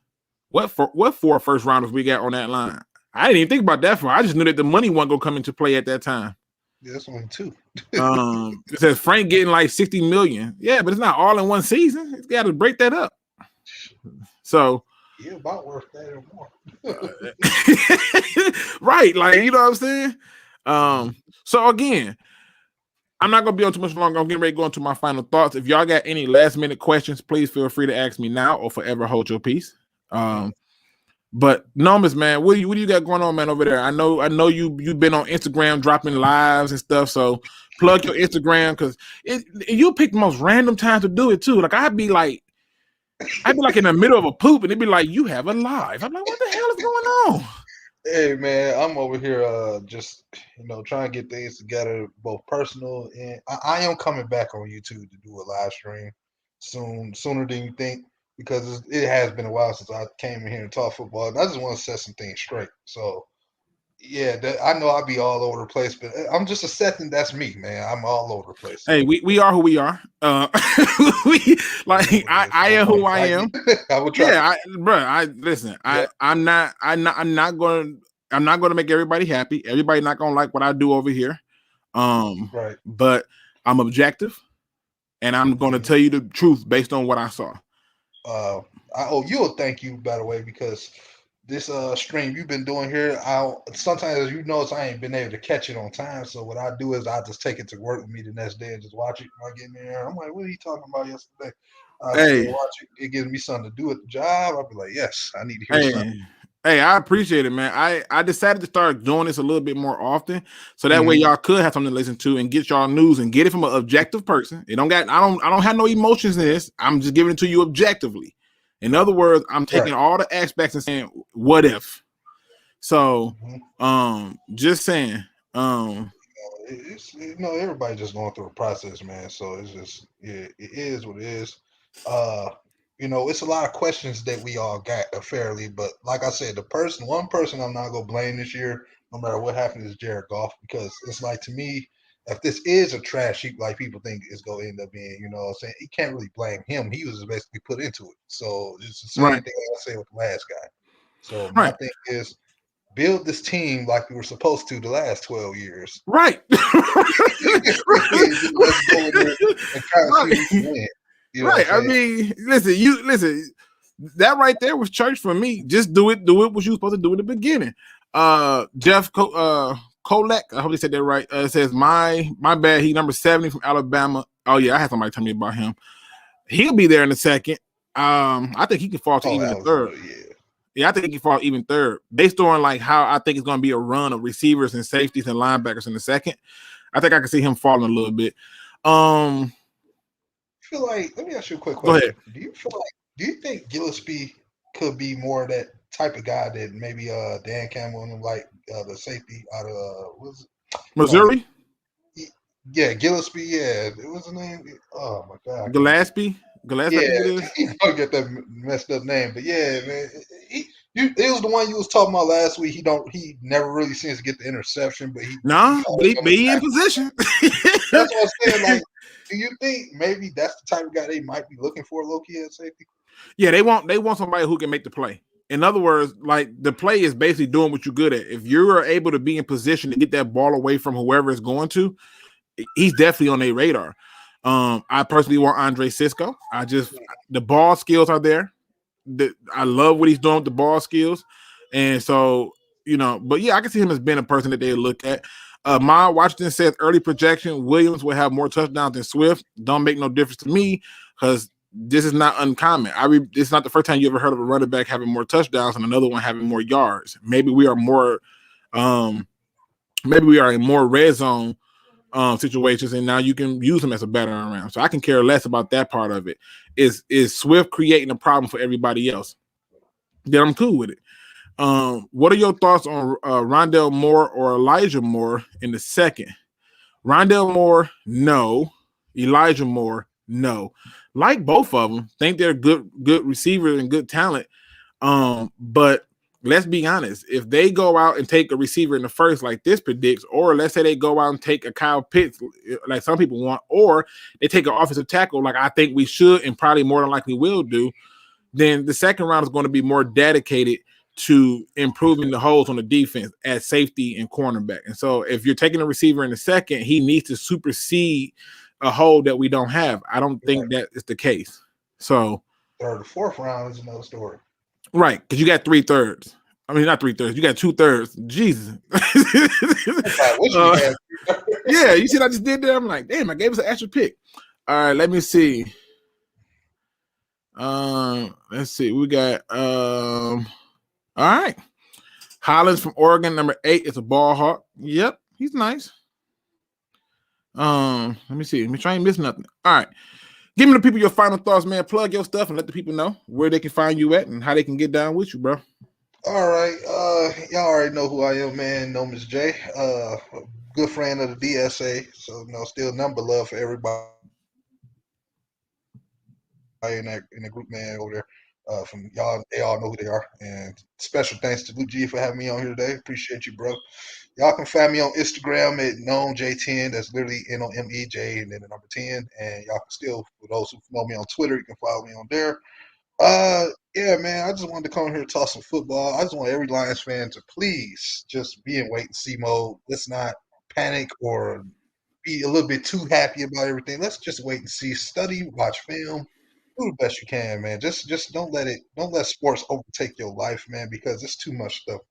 What 4 first rounders we got on that line? I didn't even think about that for. I just knew that the money wasn't gonna come into play at that time. Yeah, that's only 2. It says Frank getting like $60 million. Yeah, but it's not all in one season. It's got to break that up. So yeah, about worth that or more. Right, like you know what I'm saying. So again, I'm not gonna be on too much longer. I'm getting ready to go into my final thoughts. If y'all got any last minute questions, please feel free to ask me now or forever hold your peace. But Nomas, man, what do you got going on, man, over there? I know you've been on Instagram dropping lives and stuff. So plug your Instagram because you'll pick the most random time to do it too. Like I'd be like in the middle of a poop and it'd be like, you have a live. I'm like, what the hell is going on? Hey man, I'm over here just trying to get things together, both personal and I am coming back on YouTube to do a live stream sooner than you think, because it has been a while since I came in here and talked football, and I just want to set some things straight. So yeah, I know I'll be all over the place, but I'm just accepting that's me, man. I'm all over the place. Hey, we are who we are. I am who I am. I will try. Yeah, listen. Yeah. I'm not gonna make everybody happy. Everybody not gonna like what I do over here. Right. But I'm objective, and I'm gonna tell you the truth based on what I saw. I owe you a thank you, by the way, because this stream you've been doing here, sometimes I ain't been able to catch it on time. So what I do is I just take it to work with me the next day and just watch it when I get in there. I'm like, what are you talking about yesterday? Watch it. It gives me something to do at the job. I'll be like, yes, I need to hear something. Hey, I appreciate it, man. I decided to start doing this a little bit more often, so that way y'all could have something to listen to and get y'all news and get it from an objective person. I don't have no emotions in this. I'm just giving it to you objectively. In other words, I'm taking all the aspects and saying, what if? So, just saying, everybody just going through a process, man. So it's just, it is what it is. It's a lot of questions that we all got fairly, but like I said, one person I'm not gonna blame this year, no matter what happens, is Jared Goff, because it's like, to me, if this is a trash heap like people think it's gonna end up being, I'm saying, you can't really blame him. He was basically put into it. So it's the same thing I say with the last guy. So my thing is, build this team like we were supposed to the last 12 years. Right. Right. I mean, listen, that right there was church for me. Just do it what you were supposed to do in the beginning. Jeff Kolek, I hope they said that right. It says my bad. He number 70 from Alabama. Oh yeah, I had somebody tell me about him. He'll be there in a second. I think he can fall to even the third. Yeah, I think he can fall even third. Based on like how I think it's going to be a run of receivers and safeties and linebackers in the second. I think I can see him falling a little bit. Feel like, let me ask you a quick question. Go ahead. Do you think Gillespie could be more of that type of guy that maybe Dan Campbell and the safety out of Missouri? Yeah, Gillespie. Yeah, it was a name. Oh my God, Gillespie. Yeah, I get that messed up name, but yeah, man, it was the one you was talking about last week. He never really seems to get the interception, but he be in position. That's what I'm saying. Like, do you think maybe that's the type of guy they might be looking for, low-key at safety? Yeah, they want somebody who can make the play. In other words, like, the play is basically doing what you're good at. If you're able to be in position to get that ball away from whoever it's going to, he's definitely on their radar. I personally want Andre Cisco. The ball skills are there. I love what he's doing with the ball skills. And so, but yeah, I can see him as being a person that they look at. My Washington says early projection, Williams will have more touchdowns than Swift. Don't make no difference to me because this is not uncommon. It's not the first time you ever heard of a running back having more touchdowns and another one having more yards. Maybe we are in more red zone situations, and now you can use him as a battering around. So I can care less about that part of it. Is Swift creating a problem for everybody else? Then I'm cool with it. What are your thoughts on Rondale Moore or Elijah Moore in the second? Rondale Moore, no. Elijah Moore, no. Like both of them, think they're good receivers and good talent. But let's be honest. If they go out and take a receiver in the first, like this predicts, or let's say they go out and take a Kyle Pitts, like some people want, or they take an offensive tackle, like I think we should and probably more than likely will do, then the second round is going to be more dedicated to improving the holes on the defense at safety and cornerback. And so if you're taking a receiver in the second, he needs to supersede a hole that we don't have. I don't think that is the case. So third or fourth round is another story. Right, because you got 3/3. I mean, not 3/3. You got 2/3. Jesus. Yeah, you see what I just did there? I'm like, damn, I gave us an extra pick. All right, let me see. Let's see. We got all right. Hollins from Oregon, number 8 is a ball hawk. Yep, he's nice. Let me see. Let me try and miss nothing. All right. Give me the people your final thoughts, man. Plug your stuff and let the people know where they can find you at and how they can get down with you, bro. All right. Y'all already know who I am, man. No, Miss J. Good friend of the DSA. So, still number love for everybody in the group, man, over there. From y'all, they all know who they are. And special thanks to Luke G for having me on here today. Appreciate you, bro. Y'all can find me on Instagram at KnownJ10. That's literally NOMEJ and then the number 10. And y'all can still, for those who know me on Twitter, you can follow me on there. Yeah, man, I just wanted to come here and talk some football. I just want every Lions fan to please just be in wait and see mode. Let's not panic or be a little bit too happy about everything. Let's just wait and see, study, watch film. Do the best you can, man. Just don't let sports overtake your life, man, because it's too much stuff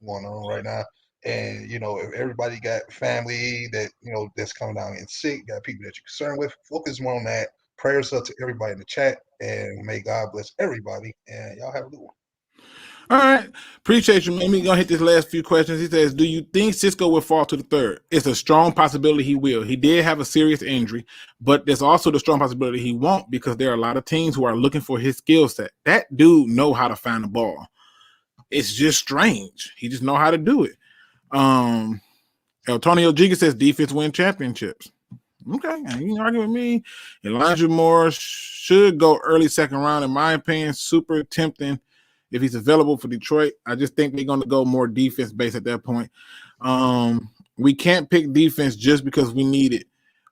going on right now. And if everybody got family that that's coming down and sick, got people that you're concerned with, focus more on that. Prayers up to everybody in the chat, and may God bless everybody. And y'all have a good one. All right. Appreciate you, man. We're going to hit this last few questions. He says, do you think Cisco will fall to the third? It's a strong possibility he will. He did have a serious injury, but there's also the strong possibility he won't because there are a lot of teams who are looking for his skill set. That dude know how to find the ball. It's just strange. He just know how to do it. Antonio Giga says defense win championships. Okay, you can argue with me. Elijah Moore should go early second round, in my opinion. Super tempting if he's available for Detroit. I just think they're going to go more defense based at that point. We can't pick defense just because we need it.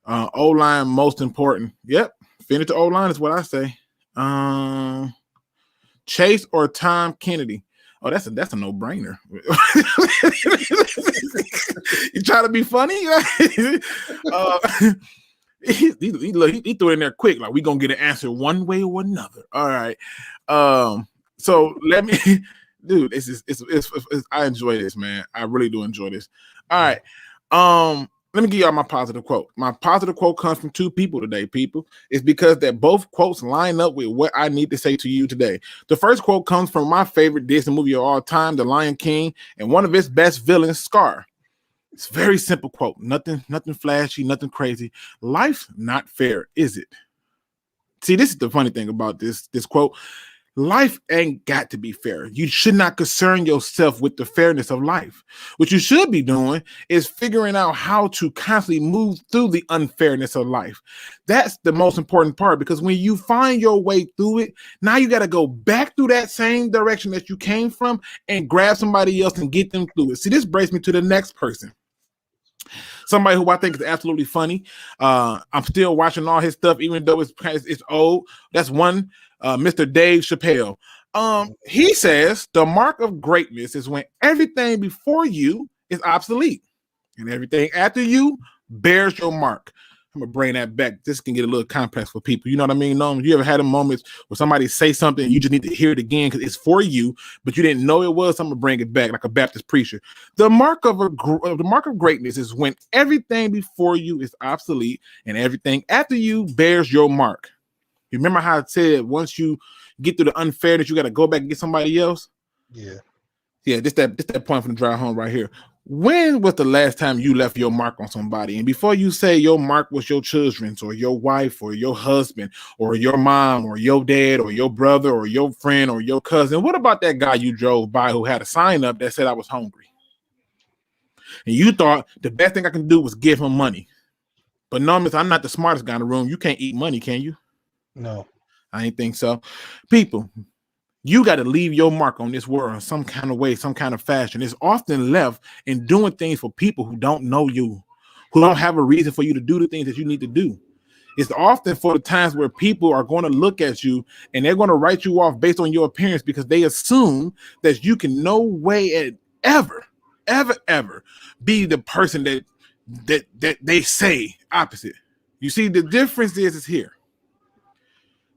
O-line most important. Yep, finish the O-line is what I say. Chase or Tom Kennedy? Oh, that's a no-brainer. You try to be funny? He threw it in there quick. Like, we're going to get an answer one way or another. All right. So let me, dude, it's I enjoy this, man. I really do enjoy this. All right. Let me give y'all my positive quote. My positive quote comes from 2 people today, people. It's because that both quotes line up with what I need to say to you today. The first quote comes from my favorite Disney movie of all time, The Lion King, and one of its best villains, Scar. It's a very simple quote. Nothing flashy, nothing crazy. Life's not fair, is it? See, this is the funny thing about this quote. Life ain't got to be fair. You should not concern yourself with the fairness of life. What you should be doing is figuring out how to constantly move through the unfairness of life. That's the most important part, because when you find your way through it, now you got to go back through that same direction that you came from and grab somebody else and get them through it. See, this brings me to the next person. Somebody who I think is absolutely funny. I'm still watching all his stuff, even though it's old. That's one. Mr. Dave Chappelle. He says the mark of greatness is when everything before you is obsolete and everything after you bears your mark. I'm gonna bring that back. This can get a little complex for people. You know what I mean? You ever had a moment where somebody say something and you just need to hear it again because it's for you, but you didn't know it was? I'm gonna bring it back like a Baptist preacher. The mark of greatness is when everything before you is obsolete and everything after you bears your mark. You remember how I said once you get through the unfairness, you got to go back and get somebody else? Yeah. Yeah, this that point from the drive home right here. When was the last time you left your mark on somebody? And before you say your mark was your children's or your wife or your husband or your mom or your dad or your brother or your friend or your cousin, what about that guy you drove by who had a sign up that said I was hungry? And you thought the best thing I can do was give him money. But no, miss, I'm not the smartest guy in the room. You can't eat money, can you? No. I ain't think so. People, you got to leave your mark on this world in some kind of way, some kind of fashion. It's often left in doing things for people who don't know you, who don't have a reason for you to do the things that you need to do. It's often for the times where people are going to look at you and they're going to write you off based on your appearance because they assume that you can no way ever be the person that they say opposite. You see, the difference is here.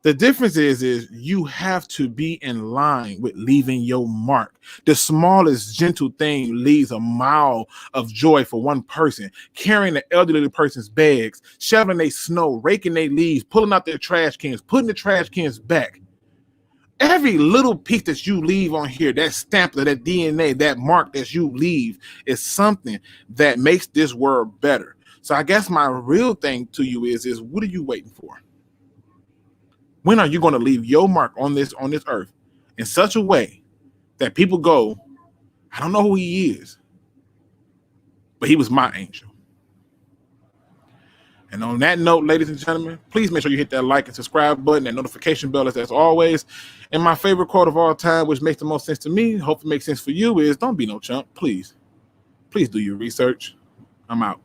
The difference is you have to be in line with leaving your mark. The smallest gentle thing leaves a mile of joy for one person. Carrying the elderly person's bags, shoveling their snow, raking their leaves, pulling out their trash cans, putting the trash cans back. Every little piece that you leave on here, that stamp of that DNA, that mark that you leave is something that makes this world better. So I guess my real thing to you is what are you waiting for? When are you going to leave your mark on this earth in such a way that people go, I don't know who he is, but he was my angel. And on that note, ladies and gentlemen, please make sure you hit that like and subscribe button and notification bell as always. And my favorite quote of all time, which makes the most sense to me, hopefully makes sense for you, is don't be no chump. Please do your research. I'm out.